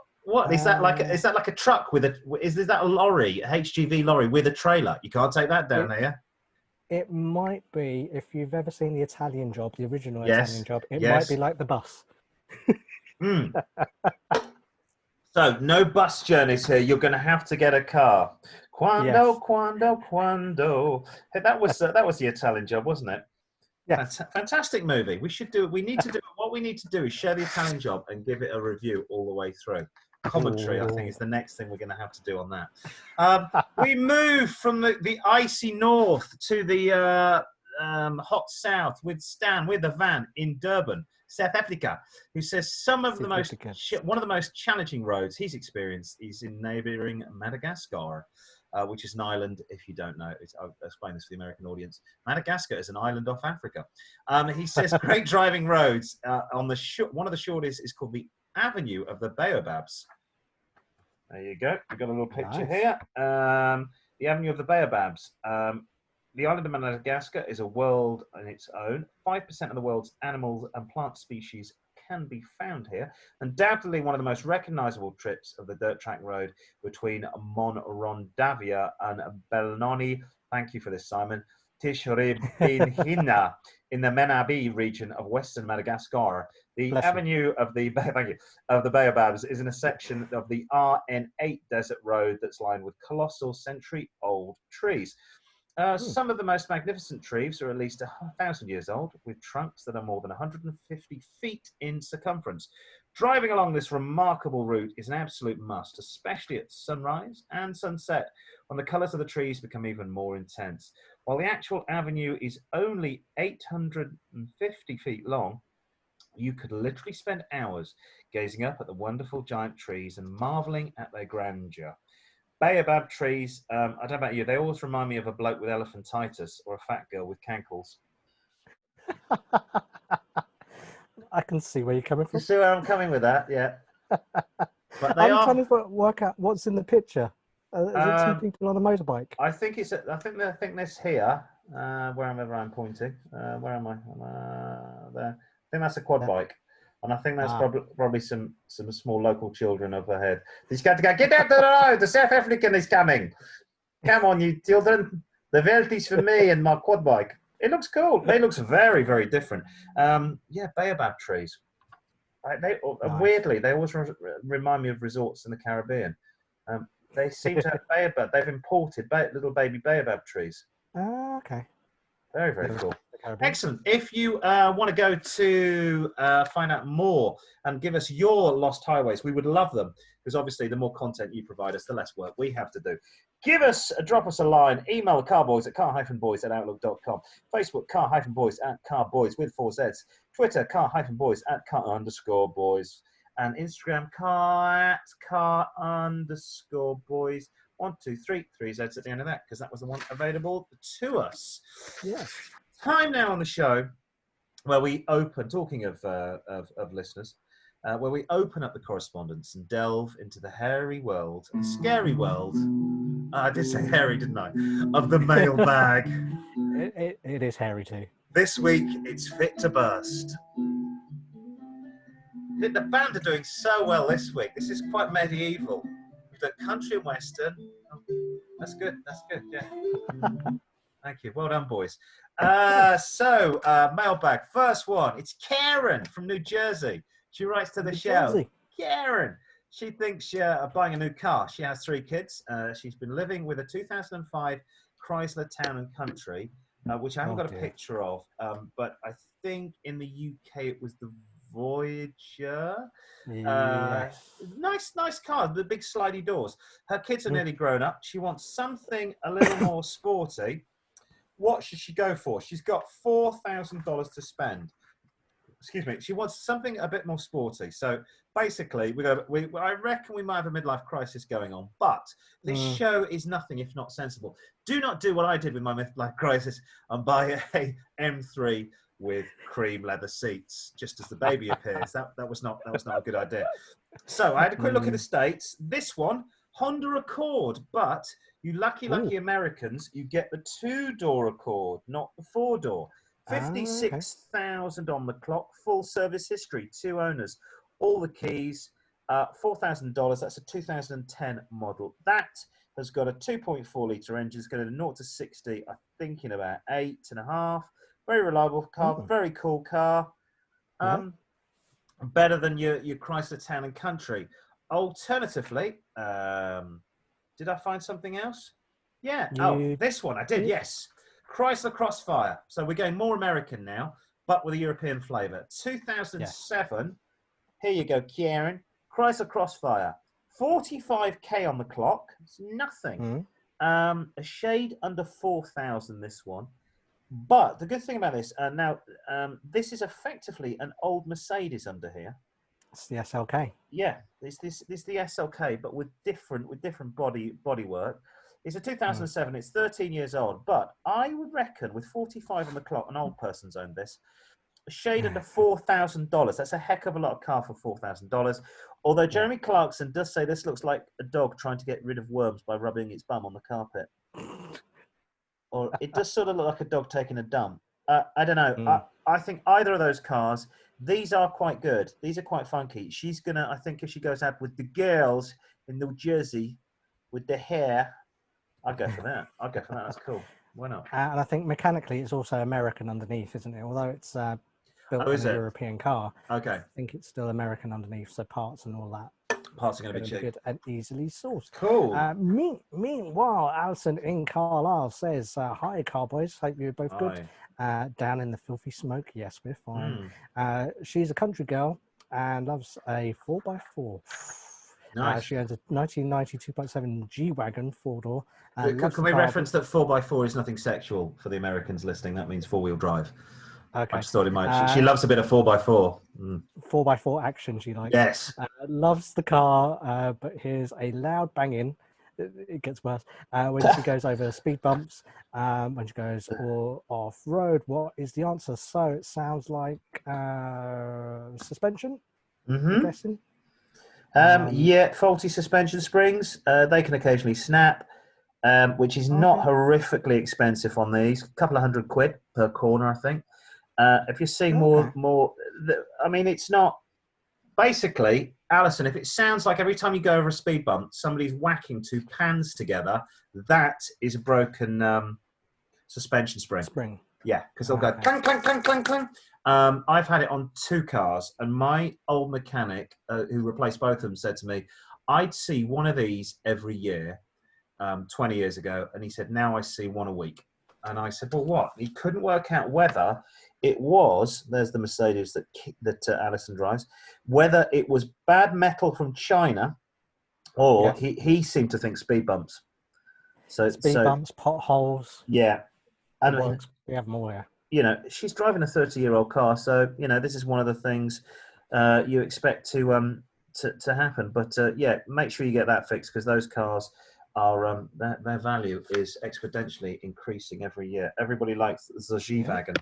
Speaker 1: is that like? Is that like a truck with a? Is that a lorry, a HGV lorry with a trailer? You can't take that down here.
Speaker 2: It might be, if you've ever seen the Italian Job, the original Italian Job. It
Speaker 1: yes.
Speaker 2: might be like the bus.
Speaker 1: So no bus journeys here. You're going to have to get a car. Quando. Hey, that was the Italian Job, wasn't it?
Speaker 2: Yeah.
Speaker 1: Fantastic movie. We need to do. What we need to do is share the Italian Job and give it a review all the way through. Commentary, I think, is the next thing we're going to have to do on that. We move from the icy north to the hot south with Stan with a van in Durban, South Africa, who says one of the most challenging roads he's experienced is in neighbouring Madagascar. Which is an island, if you don't know. I'll explain this for the American audience. Madagascar is an island off Africa. He says great driving roads. On the one of the shortest is called the Avenue of the Baobabs. There you go. We've got a little picture here. The Avenue of the Baobabs. The island of Madagascar is a world on its own. 5% of the world's animals and plant species can be found here. Undoubtedly one of the most recognizable trips of the dirt track road between Monrondavia and Belnoni. Thank you for this, Simon. Tishribinhina in the Menabi region of western Madagascar. The Avenue of the Baobabs is in a section of the RN8 desert road that's lined with colossal century-old trees. Some of the most magnificent trees are at least 1,000 years old, with trunks that are more than 150 feet in circumference. Driving along this remarkable route is an absolute must, especially at sunrise and sunset, when the colours of the trees become even more intense. While the actual avenue is only 850 feet long, you could literally spend hours gazing up at the wonderful giant trees and marvelling at their grandeur. Baobab trees, I don't know about you, they always remind me of a bloke with elephantitis or a fat girl with cankles.
Speaker 2: I can see where you're coming from.
Speaker 1: You see where I'm coming with that? Yeah.
Speaker 2: But I'm trying to work out what's in the picture. Is it two people on a motorbike?
Speaker 1: I think it's. I think this here. Wherever I'm pointing. Where am I? There. I think that's a quad bike. And I think that's probably some small local children overhead. He's got to go, get out the road, the South African is coming. Come on, you children. The Welt is for me and my quad bike. It looks cool. It looks very, very different. Yeah, baobab trees. Weirdly, they always remind me of resorts in the Caribbean. They seem to have baobab. They've imported little baby baobab trees.
Speaker 2: Okay.
Speaker 1: Very, very cool. Excellent. If you want to go to find out more and give us your lost highways, we would love them, because obviously the more content you provide us, the less work we have to do. Drop us a line. Email Car-Boyz at car-boys@outlook.com. Facebook, car-boys at Car-Boyz with 4 Zs. Twitter, car-boys at car_boys. And Instagram, car_boys. 1, 2, 3, 3 Zs at the end of that, because that was the one available to us.
Speaker 2: Yes.
Speaker 1: Time now on the show where we open, talking of listeners, where we open up the correspondence and delve into the hairy world, scary world. I did say hairy, didn't I? Of the mailbag.
Speaker 2: It is hairy too.
Speaker 1: This week, it's fit to burst. The band are doing so well this week. This is quite medieval. We've done country and western. Oh, that's good. That's good. Yeah. Thank you. Well done, boys. Mailbag. First one. It's Karen from New Jersey. She writes to the show. Karen. She thinks buying a new car. She has 3 kids. She's been living with a 2005 Chrysler Town and Country, which I haven't
Speaker 2: Oh,
Speaker 1: got a
Speaker 2: dear.
Speaker 1: picture of, but I think in the UK it was the Voyager.
Speaker 2: Yes.
Speaker 1: Nice car, the big slidey doors. Her kids are
Speaker 2: Mm.
Speaker 1: nearly grown up. She wants something a little more sporty. What should she go for? She's got $4,000 to spend. Excuse me. She wants something a bit more sporty. So basically, I reckon we might have a midlife crisis going on. But this show is nothing if not sensible. Do not do what I did with my midlife crisis and buy a M3 with cream leather seats just as the baby appears. That was not a good idea. So I had a quick look at the States. This one, Honda Accord, but you lucky Americans, you get the 2-door Accord, not the 4-door.
Speaker 2: Okay.
Speaker 1: 56,000 on the clock, full service history, 2 owners, all the keys, $4,000. That's a 2010 model. That has got a 2.4 litre engine. It's got a 0 to 60, I think, in about 8.5. Very reliable car, very cool car. Better than your Chrysler Town and Country. Alternatively, did I find something else? Yeah. This one I did. Yes. Chrysler Crossfire. So we're going more American now, but with a European flavour. 2007. Here you go, Kieran. Chrysler Crossfire. 45k on the clock. It's nothing. A shade under 4,000. This one. But the good thing about this this is effectively an old Mercedes under here.
Speaker 2: It's the SLK.
Speaker 1: Yeah, it's the SLK, but with different bodywork. It's a 2007. It's 13 years old, but I would reckon with 45 on the clock, an old person's owned this. A shade under $4,000. That's a heck of a lot of car for $4,000. Although Jeremy Clarkson does say this looks like a dog trying to get rid of worms by rubbing its bum on the carpet. Or it does sort of look like a dog taking a dump. I don't know. I think either of those cars, these are quite good. These are quite funky. She's going to, I think if she goes out with the girls in New Jersey with the hair, I'd go for that. That's cool. Why not?
Speaker 2: And I think mechanically it's also American underneath, isn't it? Although it's built in a European car.
Speaker 1: Okay.
Speaker 2: I think it's still American underneath, so parts and all that.
Speaker 1: Parts are going to be cheap.
Speaker 2: Good and easily sourced.
Speaker 1: Cool.
Speaker 2: Meanwhile, Alison in Carlisle says, hi, Car-Boyz. Hope you're both good. Down in the filthy smoke. Yes, we're fine. She's a country girl and loves a 4x4.
Speaker 1: Nice.
Speaker 2: She owns a 1990 2.7 G-Wagon 4-door.
Speaker 1: Can we reference that 4x4 is nothing sexual for the Americans listening? That means 4-wheel drive.
Speaker 2: Okay.
Speaker 1: I just thought it might. She loves a bit of 4x4.
Speaker 2: 4x4 action, she likes.
Speaker 1: Yes.
Speaker 2: Loves the car, but here's a loud banging. It gets worse when she goes over speed bumps, when she goes off-road. What is the answer? So it sounds like suspension, I'm guessing.
Speaker 1: Faulty suspension springs. They can occasionally snap, which is not horrifically expensive on these. A couple of £100 per corner, I think. If you're seeing more, I mean, it's not. Basically, Alison, if it sounds like every time you go over a speed bump, somebody's whacking 2 pans together, that is a broken suspension spring. Yeah, because they'll go clang, clang, clang, clang, clang. I've had it on 2 cars, and my old mechanic, who replaced both of them, said to me, I'd see one of these every year 20 years ago, and he said, now I see one a week. And I said, well, what? He couldn't work out whether it was, there's the Mercedes that Alison drives, whether it was bad metal from China or he seemed to think speed bumps. So
Speaker 2: bumps, potholes.
Speaker 1: Yeah.
Speaker 2: And we have them all here.
Speaker 1: You know, she's driving a 30-year-old car. So, you know, this is one of the things you expect to happen. But, make sure you get that fixed because those cars are their value is exponentially increasing every year. Everybody likes the G-Wagon.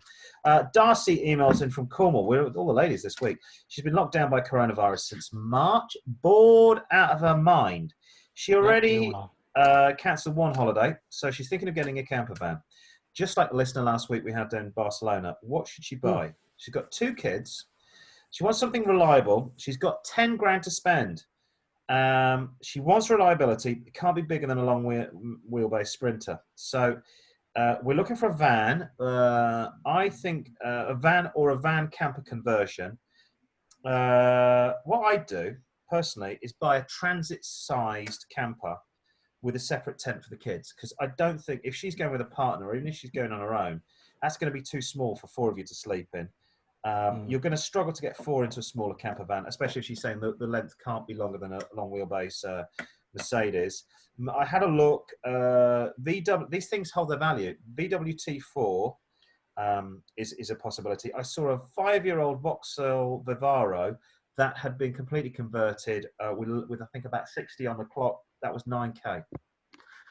Speaker 1: Darcy emails in from Cornwall. We're with all the ladies this week. She's been locked down by coronavirus since March, bored out of her mind. She already cancelled one holiday, so she's thinking of getting a camper van. Just like the listener last week we had down in Barcelona. What should she buy? She's got 2 kids. She wants something reliable. She's got 10 grand to spend. She wants reliability. It can't be bigger than a long wheelbase Sprinter. So we're looking for a van. I think a van or a van camper conversion. What I'd do personally is buy a transit-sized camper with a separate tent for the kids, because I don't think if she's going with a partner, or even if she's going on her own, that's going to be too small for 4 of you to sleep in. You're going to struggle to get 4 into a smaller camper van, especially if she's saying that the length can't be longer than a long wheelbase Mercedes. I had a look. These things hold their value. VWT4 is a possibility. I saw a 5-year-old Vauxhall Vivaro that had been completely converted with I think about 60 on the clock. That was 9K.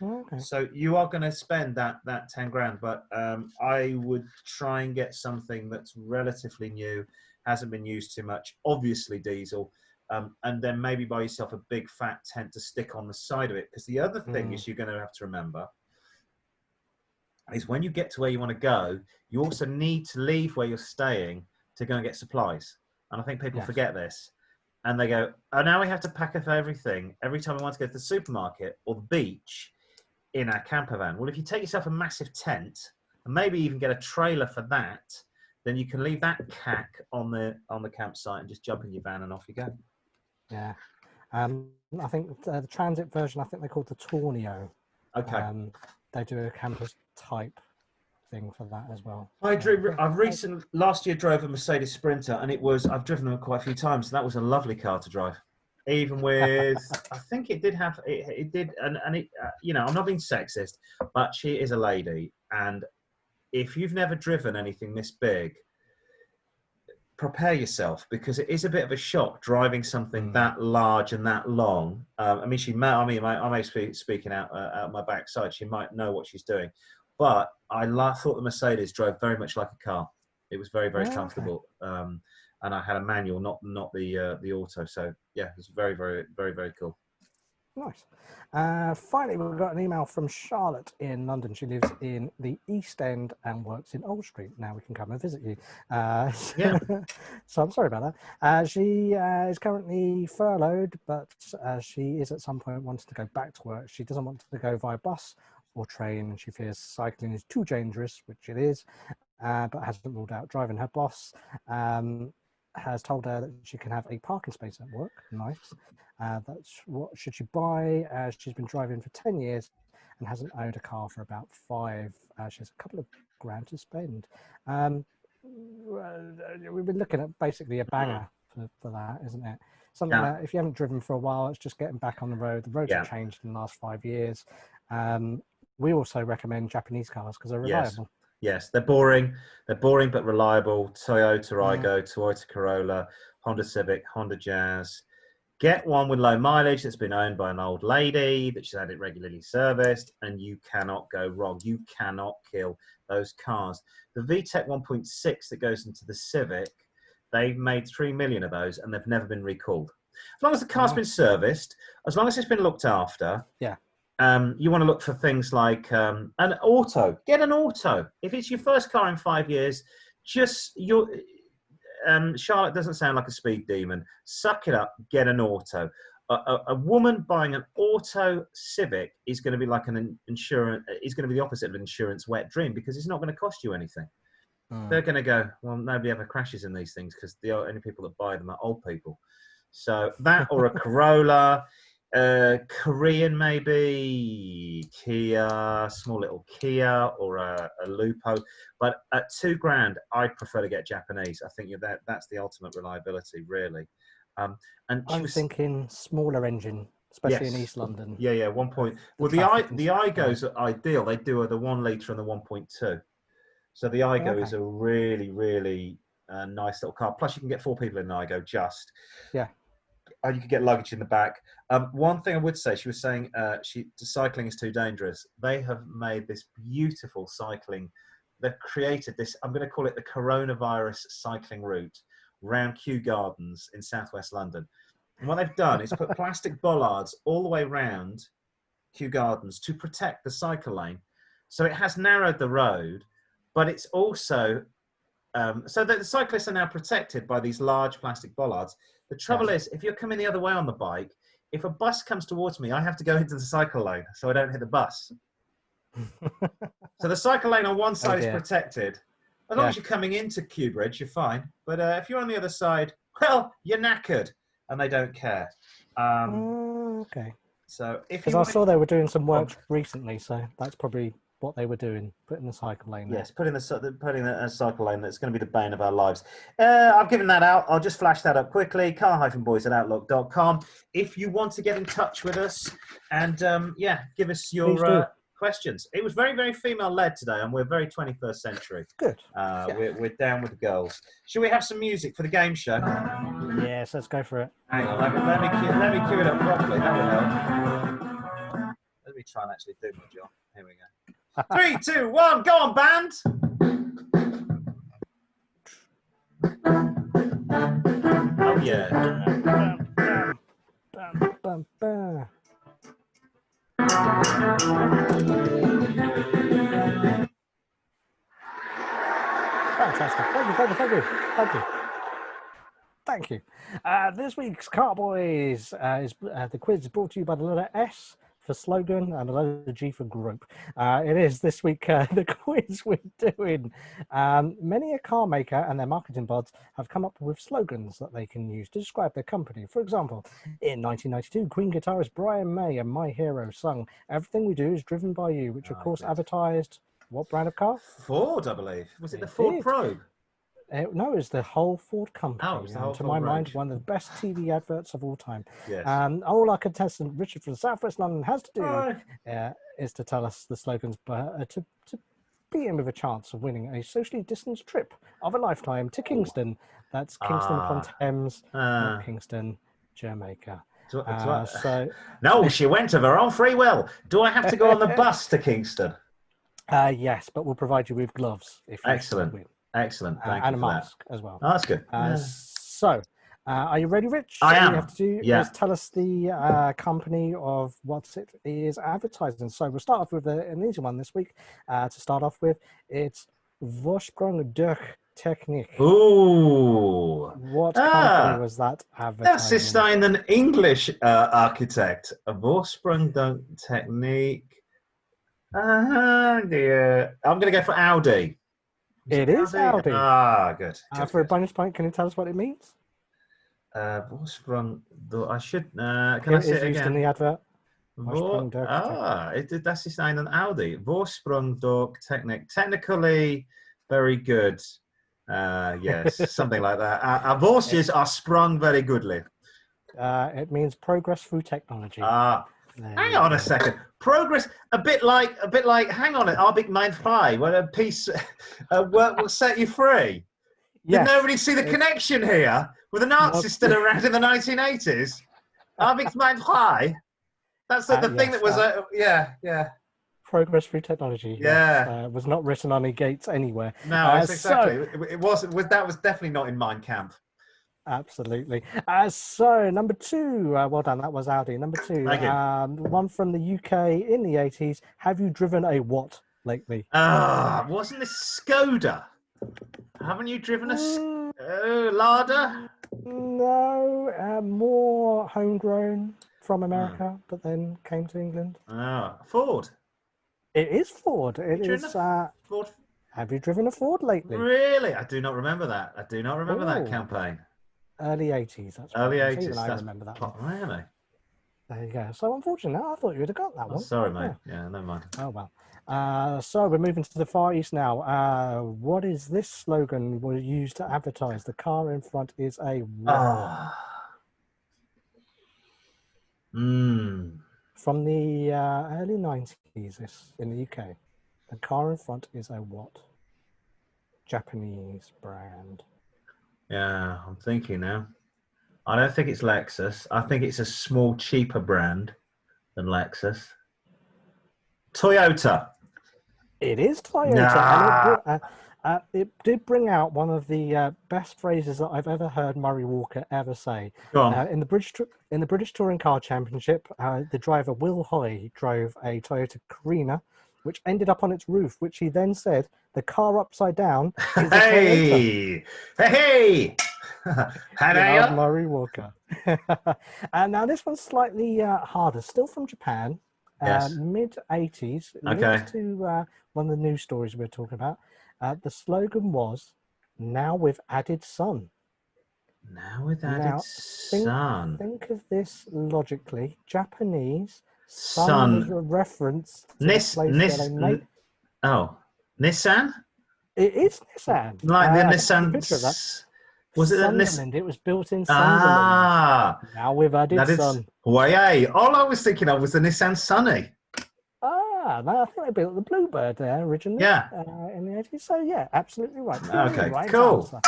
Speaker 2: Okay.
Speaker 1: So you are going to spend that 10 grand, but I would try and get something that's relatively new, hasn't been used too much, obviously diesel, and then maybe buy yourself a big fat tent to stick on the side of it. Because the other thing is you're going to have to remember is when you get to where you want to go, you also need to leave where you're staying to go and get supplies. And I think people forget this. And they go, oh, now we have to pack up everything every time we want to go to the supermarket or the beach in our camper van. Well, if you take yourself a massive tent and maybe even get a trailer for that, then you can leave that cack on the campsite and just jump in your van and off you go.
Speaker 2: Yeah. I think the transit version, I think they're called the Tornio.
Speaker 1: Okay.
Speaker 2: They do a camper type thing for that as well.
Speaker 1: Last year drove a Mercedes Sprinter, and I've driven them quite a few times. And that was a lovely car to drive. Even with, I think it did have, it did, and it, I'm not being sexist, but she is a lady. And if you've never driven anything this big, prepare yourself, because it is a bit of a shock driving something that large and that long. I may be speaking out my backside. She might know what she's doing, but I thought the Mercedes drove very much like a car. It was very, very comfortable. And I had a manual, not the auto. So yeah, it was very, very, very, very cool.
Speaker 2: Nice. Finally, we've got an email from Charlotte in London. She lives in the East End and works in Old Street. Now we can come and visit you.
Speaker 1: Yeah.
Speaker 2: So I'm sorry about that. She is currently furloughed, but she is at some point wanting to go back to work. She doesn't want to go via bus or train, and she fears cycling is too dangerous, which it is, but hasn't ruled out driving. Her boss has told her that she can have a parking space at work. Nice. That's what should she buy? She's been driving for 10 years and hasn't owned a car for about 5. She has a couple of grand to spend. We've been looking at basically a banger for that, isn't it? Something that if you haven't driven for a while, it's just getting back on the road. The roads have changed in the last 5 years. We also recommend Japanese cars because they're reliable.
Speaker 1: Yes, they're boring. They're boring but reliable. Toyota Aygo, Toyota Corolla, Honda Civic, Honda Jazz. Get one with low mileage that's been owned by an old lady, that she's had it regularly serviced, and you cannot go wrong. You cannot kill those cars. The VTEC 1.6 that goes into the Civic, they've made 3 million of those, and they've never been recalled. As long as the car's been serviced, as long as it's been looked after, you want to look for things like an auto. Get an auto. If it's your first car in 5 years, Charlotte doesn't sound like a speed demon. Suck it up. Get an auto. A woman buying an auto Civic is going to be like an insurance. Is going to be the opposite of an insurance wet dream, because it's not going to cost you anything. They're going to go, well, nobody ever crashes in these things because the only people that buy them are old people. So that, or a Corolla. Korean maybe, Kia, small little Kia, or a Lupo, but at 2 grand, I'd prefer to get Japanese. I think that's the ultimate reliability, really. And
Speaker 2: I'm thinking smaller engine, especially in East London.
Speaker 1: Yeah, 1 point. Well, the Aygo's are ideal. They do the 1 litre and the 1.2. So the Aygo is a really, really nice little car. Plus, you can get 4 people in an Aygo. You could get luggage in the back. One thing I would say, she was saying cycling is too dangerous. They have made this beautiful cycling. They've created this, I'm going to call it the coronavirus cycling route round Kew Gardens in southwest London. And what they've done is put plastic bollards all the way round Kew Gardens to protect the cycle lane. So it has narrowed the road, but it's also so that the cyclists are now protected by these large plastic bollards. The trouble is, if you're coming the other way on the bike, if a bus comes towards me, I have to go into the cycle lane so I don't hit the bus. So the cycle lane on one side is protected. As long as you're coming into Kew Bridge, you're fine. But if you're on the other side, well, you're knackered, and they don't care. So if
Speaker 2: Because
Speaker 1: you
Speaker 2: I
Speaker 1: want
Speaker 2: saw they were doing some work recently, so that's probably what they were doing, putting the cycle lane there.
Speaker 1: yes, putting a cycle lane that's going to be the bane of our lives. I've given that out. I'll just flash that up quickly. car-boys@outlook.com. If you want to get in touch with us and give us your questions. It was very, very female-led today, and we're very 21st century.
Speaker 2: Good.
Speaker 1: We're down with the girls. Should we have some music for the game show?
Speaker 2: Yes, let's go for it.
Speaker 1: Hang on, let me cue it up properly. That will help. Let me try and actually do my job. Here we go. 3, 2, 1, go on, band! Oh yeah.
Speaker 2: Fantastic. Thank you. This week's Car-Boyz is the quiz is brought to you by the letter S for slogan and the letter G for group. It is this week the quiz we're doing. Many a car maker and their marketing bods have come up with slogans that they can use to describe their company. For example, in 1992, Queen guitarist Brian May and My Hero sung "Everything We Do Is Driven by You," which of course advertised what brand of car?
Speaker 1: Ford, I believe. Was it the Ford Probe?
Speaker 2: No, it was the whole Ford company.
Speaker 1: Oh, it was the whole
Speaker 2: to
Speaker 1: Ford
Speaker 2: my mind,
Speaker 1: range.
Speaker 2: one of the best TV adverts of all time.
Speaker 1: Yes.
Speaker 2: All our contestant Richard from Southwest London has to do is to tell us the slogans, but to beat him with a chance of winning a socially distanced trip of a lifetime to Kingston. That's Kingston upon Thames, not Kingston, Jamaica.
Speaker 1: No, she went of her own free will. Do I have to go on the bus to Kingston?
Speaker 2: Yes, but we'll provide you with gloves if you
Speaker 1: Excellent.
Speaker 2: win.
Speaker 1: Excellent. Thank
Speaker 2: and
Speaker 1: you
Speaker 2: a
Speaker 1: for
Speaker 2: mask as well.
Speaker 1: Oh, that's good.
Speaker 2: Are you ready, Rich?
Speaker 1: I am.
Speaker 2: All you have to do is tell us the company of what it is advertising. So we'll start off with an easy one this week. To start off with, it's Vorsprung durch Technik.
Speaker 1: Ooh.
Speaker 2: What company was that advertising?
Speaker 1: Das ist ein English architect. Vorsprung durch Technik. Dear. I'm going to go for Audi.
Speaker 2: It is Audi.
Speaker 1: Good.
Speaker 2: For a bonus point, can you tell us what it means?
Speaker 1: Vorsprung. I should. Can I say it again?
Speaker 2: In the advert.
Speaker 1: Das ist ein Audi. Vorsprung durch Technik. Technically, very good. Yes, something like that. Our voices are sprung very goodly.
Speaker 2: It means progress through technology.
Speaker 1: Hang on a second. Progress, a bit like. Hang on, Arbig Mind Fly, where a piece work will set you free. Yes. Did nobody see the connection here? Were the Nazis still around in the 1980s? Arbig Mind Fly. That's the thing that was.
Speaker 2: Progress through technology.
Speaker 1: Yeah,
Speaker 2: yes, was not written on any gates anywhere.
Speaker 1: No, exactly. It wasn't. That was definitely not in Mein Kampf.
Speaker 2: Absolutely. So number 2, well done. That was Audi. Number 2, one from the UK in the 80s. Have you driven a what lately?
Speaker 1: Wasn't this Skoda? Haven't you driven a Lada?
Speaker 2: No, more homegrown from America, but then came to England.
Speaker 1: Ford.
Speaker 2: It is Ford. It is
Speaker 1: Ford.
Speaker 2: Have you driven a Ford lately?
Speaker 1: Really? I do not remember that. I do not remember that campaign.
Speaker 2: Early 80s. That's
Speaker 1: early 80s.
Speaker 2: Even I remember that one.
Speaker 1: Really?
Speaker 2: There you go. So unfortunately, I thought you would have got that one.
Speaker 1: Sorry, mate. Yeah, never mind.
Speaker 2: Oh, well. So we're moving to the Far East now. What is this slogan was used to advertise? The car in front is a what? From the early 90s in the UK. The car in front is a what? Japanese brand.
Speaker 1: Yeah, I'm thinking now. I don't think it's Lexus. I think it's a small, cheaper brand than Lexus. Toyota.
Speaker 2: It is Toyota. And it did bring out one of the best phrases that I've ever heard Murray Walker ever say.
Speaker 1: Go on.
Speaker 2: In the British Touring Car Championship, the driver Will Hoy drove a Toyota Carina, which ended up on its roof, which he then said, the car upside down is a Toyota.
Speaker 1: Hey!
Speaker 2: Murray Walker. And now this one's slightly harder, still from Japan, mid-80s. Linked to one of the news stories we were talking about. The slogan was, now with added sun.
Speaker 1: Now with added
Speaker 2: Now,
Speaker 1: sun.
Speaker 2: think of this logically. Japanese sun was a
Speaker 1: Sun.
Speaker 2: reference to the place where they made.
Speaker 1: Oh, Nissan?
Speaker 2: It is Nissan.
Speaker 1: Like the
Speaker 2: I can see a
Speaker 1: Nissan.
Speaker 2: picture of that.
Speaker 1: Was it a Nissan?
Speaker 2: Sunderland. It was built in Sunderland.
Speaker 1: Ah,
Speaker 2: Now we've added
Speaker 1: that is.
Speaker 2: sun.
Speaker 1: Huawei. All I was thinking of was the Nissan Sunny.
Speaker 2: No, I think they built the Bluebird there originally.
Speaker 1: Yeah.
Speaker 2: In the 80s. So yeah, absolutely right.
Speaker 1: Okay,
Speaker 2: Right
Speaker 1: cool.
Speaker 2: answer.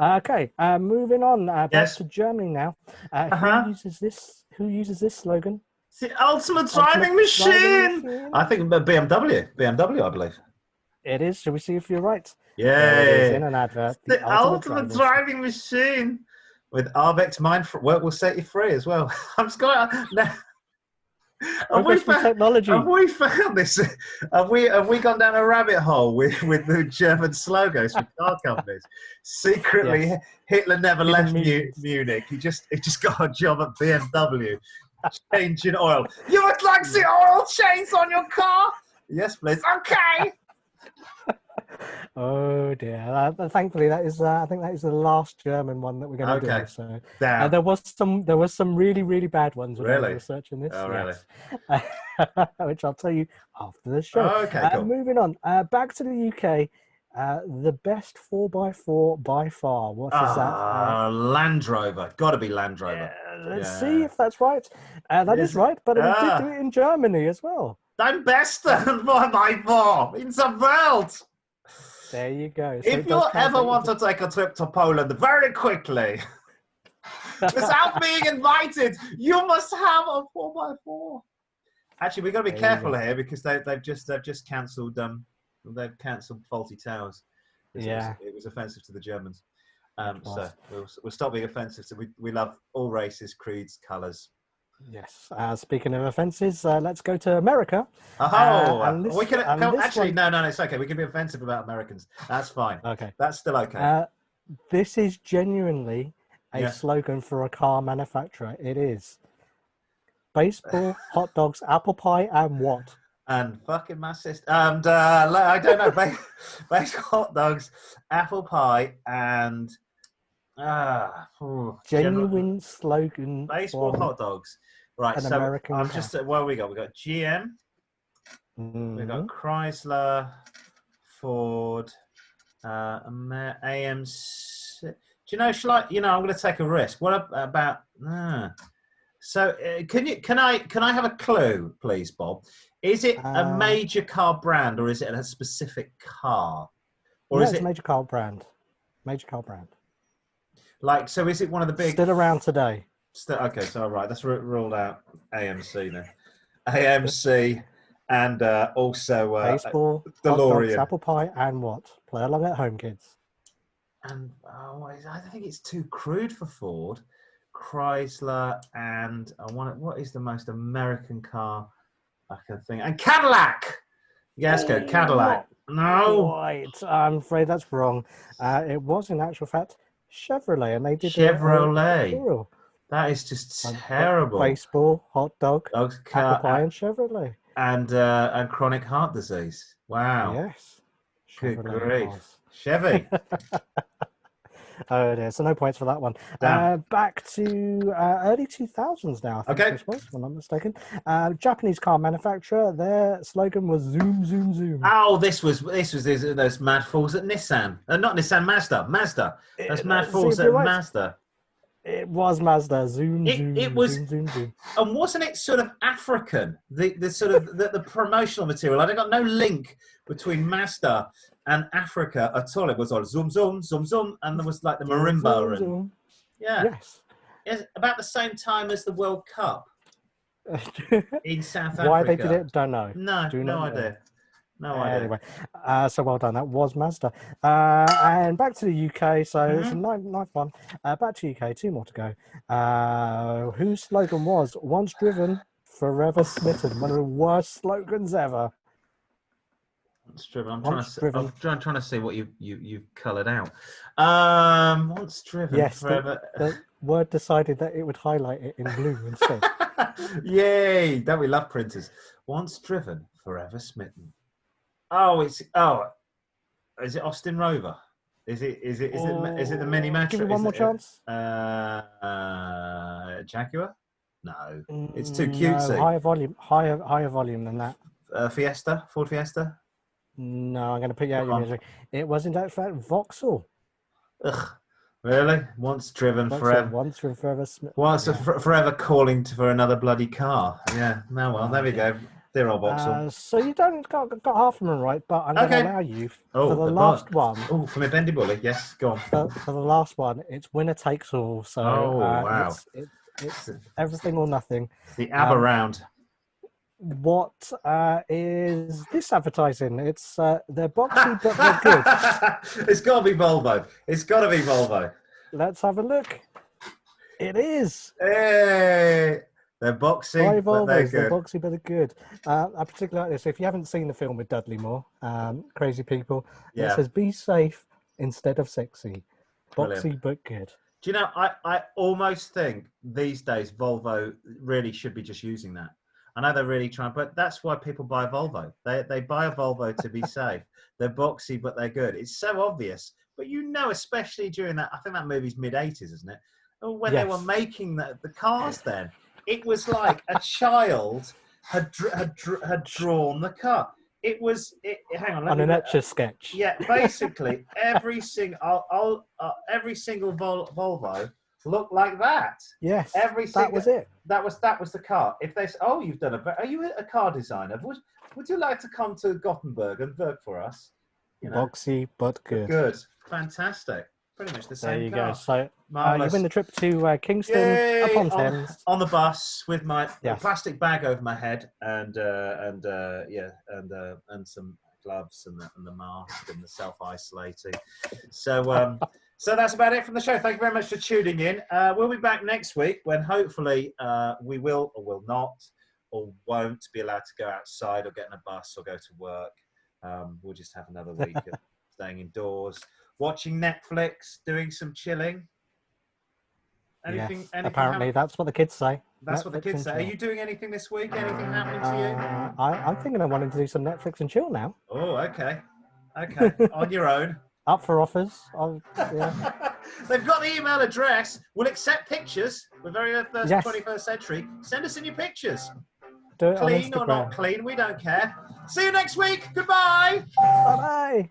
Speaker 2: Okay, moving on. Back
Speaker 1: Yes.
Speaker 2: to Germany now. Who uses this? Who uses this slogan?
Speaker 1: It's the ultimate driving machine. I think BMW. BMW, I believe.
Speaker 2: It is. Shall we see if you're right?
Speaker 1: Yeah.
Speaker 2: There it is in an advert.
Speaker 1: The ultimate driving machine. With Arbex Mind Work will set you free as well. I'm just going. Have we found this? Have we gone down a rabbit hole with the German slogans for car companies? Secretly, yes. Hitler never left Munich. He just got a job at BMW, changing oil. You would like the oil change on your car? Yes, please. Okay.
Speaker 2: Oh dear! Thankfully, that is. I think that is the last German one that we're going to do. So there was some really bad ones when I was researching this.
Speaker 1: Oh, really?
Speaker 2: Which I'll tell you after the show.
Speaker 1: Oh, okay, cool.
Speaker 2: Moving on. Back to the UK. The best 4x4 by far. What is that?
Speaker 1: Land Rover. Got to be Land Rover.
Speaker 2: Let's see if that's right. That is right, but we did do it in Germany as well.
Speaker 1: I'm best 4x4 in the world.
Speaker 2: There you go. So
Speaker 1: if you ever want to take a trip to Poland very quickly, without being invited, you must have a 4x4. Actually, we've got to be careful here because they've just cancelled they've cancelled Faulty Towers.
Speaker 2: Yeah,
Speaker 1: it was offensive to the Germans. So we'll stop being offensive. So we love all races, creeds, colours.
Speaker 2: Yes. Speaking of offences, let's go to America.
Speaker 1: We can actually no, it's okay. We can be offensive about Americans. That's fine.
Speaker 2: Okay,
Speaker 1: that's still okay.
Speaker 2: This is genuinely a slogan for a car manufacturer. It is baseball, hot dogs, apple pie, and what?
Speaker 1: And fucking my sister. And I don't know. Baseball, hot dogs, apple pie, and
Speaker 2: genuine slogan.
Speaker 1: Baseball, hot dogs. Right, so
Speaker 2: American
Speaker 1: I'm just what we got? We got GM, we got Chrysler, Ford, AMC. Do you know? I'm going to take a risk. What about? So can I have a clue, please, Bob? Is it a major car brand or is it a specific car?
Speaker 2: Or is it a major car brand? Major car brand.
Speaker 1: Like, so is it one of the big?
Speaker 2: Still around today.
Speaker 1: Okay, so all right, that's ruled out AMC then. AMC and also
Speaker 2: baseball,
Speaker 1: DeLorean,
Speaker 2: dogs, apple pie, and what? Play along at home, kids.
Speaker 1: And I think it's too crude for Ford, Chrysler, and what is the most American car I can think? And Cadillac. Yes, go Cadillac. No,
Speaker 2: right. I'm afraid that's wrong. It was in actual fact Chevrolet, and they did
Speaker 1: Chevrolet. That is just terrible.
Speaker 2: Baseball, hot dog,
Speaker 1: apple
Speaker 2: pie, and Chevrolet,
Speaker 1: and chronic heart disease. Wow.
Speaker 2: Yes.
Speaker 1: Good grief. Chevy.
Speaker 2: Oh dear, so no points for that one. Back to early 2000s now, I think this was, if I'm not mistaken. Japanese car manufacturer, their slogan was "Zoom, zoom, zoom."
Speaker 1: Oh, this was those mad fools at Nissan. Not Nissan, Mazda. Those mad fools at Mazda.
Speaker 2: It was Mazda. Zoom, zoom.
Speaker 1: It was,
Speaker 2: zoom, zoom, zoom.
Speaker 1: And wasn't it sort of African? The sort of the promotional material. I got no link between Mazda and Africa at all. It was all zoom, zoom, zoom, zoom, and there was like the marimba.
Speaker 2: Zoom, zoom.
Speaker 1: Yes. It's about the same time as the World Cup in South Africa.
Speaker 2: Why they did it, don't know.
Speaker 1: No idea. No idea.
Speaker 2: Anyway, so well done. That was Mazda. And back to the UK. So it's a ninth one. Back to UK. 2 more to go. Whose slogan was "Once driven, forever smitten"? One of the worst slogans ever.
Speaker 1: Once driven. I'm trying to see what you've coloured out. Once driven,
Speaker 2: yes,
Speaker 1: forever.
Speaker 2: The Word decided that it would highlight it in blue instead.
Speaker 1: Yay! Don't we love printers? Once driven, forever smitten. Is it Austin Rover? Is it the mini mattress?
Speaker 2: Give you one more chance.
Speaker 1: Jaguar? No, it's too cutesy.
Speaker 2: No, higher volume than that.
Speaker 1: Fiesta, Ford Fiesta.
Speaker 2: No, I'm going to put you out your misery. It was in fact Vauxhall.
Speaker 1: Ugh, really? Once driven,
Speaker 2: Vauxhall,
Speaker 1: forever.
Speaker 2: Once driven, forever.
Speaker 1: Forever calling for another bloody car. Yeah. No, well, there we go. Dear old Vauxhall.
Speaker 2: So you don't got half of them right, but I'm going to allow you for the last one.
Speaker 1: Oh, from a bendy bully. Yes, go on.
Speaker 2: For the last one, it's winner takes all. So
Speaker 1: wow.
Speaker 2: It's everything or nothing.
Speaker 1: The ABBA round.
Speaker 2: What is this advertising? It's they're boxy, but they're good.
Speaker 1: It's got to be Volvo. It's got to be Volvo.
Speaker 2: Let's have a look. It is.
Speaker 1: Hey, they're boxy,
Speaker 2: Buy
Speaker 1: but
Speaker 2: Volvos,
Speaker 1: they're
Speaker 2: they're
Speaker 1: good.
Speaker 2: boxy, but they're good. I particularly like this. If you haven't seen the film with Dudley Moore, Crazy People, it says "Be safe instead of sexy." Boxy,
Speaker 1: Brilliant.
Speaker 2: but good.
Speaker 1: Do you know? I almost think these days Volvo really should be just using that. I know they're really trying, but that's why people buy a Volvo. They buy a Volvo to be safe. They're boxy, but they're good. It's so obvious, but especially during that. I think that movie's mid-80s, isn't it? When they were making the cars, then it was like a child had drawn the car. It was hang on,
Speaker 2: on an Etch-a-Sketch.
Speaker 1: Yeah, basically every single Volvo looked like that.
Speaker 2: Yes, that was it.
Speaker 1: That was the car. If they say, "Oh, you've done are you a car designer? Would you like to come to Gothenburg and work for us?"
Speaker 2: Boxy but good.
Speaker 1: Good, fantastic. Pretty much the same.
Speaker 2: There you
Speaker 1: car.
Speaker 2: go. So you win the trip to Kingston upon Thames
Speaker 1: on the bus with my
Speaker 2: Yes.
Speaker 1: plastic bag over my head and some gloves and the mask and the self-isolating. So so that's about it from the show. Thank you very much for tuning in. We'll be back next week when hopefully we will or will not or won't be allowed to go outside or get in a bus or go to work. We'll just have another week of staying indoors, watching Netflix, doing some chilling. Anything
Speaker 2: apparently, that's what the kids say.
Speaker 1: That's
Speaker 2: Netflix
Speaker 1: what the kids say. Are you doing anything this week? Anything happening to you?
Speaker 2: I'm thinking of wanting to do some Netflix and chill now.
Speaker 1: Oh, okay. On your own.
Speaker 2: Up for offers.
Speaker 1: They've got the email address. We'll accept pictures. We're very 21st century. Send us in your pictures.
Speaker 2: Do it
Speaker 1: clean
Speaker 2: on
Speaker 1: or not clean, we don't care. See you next week. Goodbye.
Speaker 2: Bye-bye.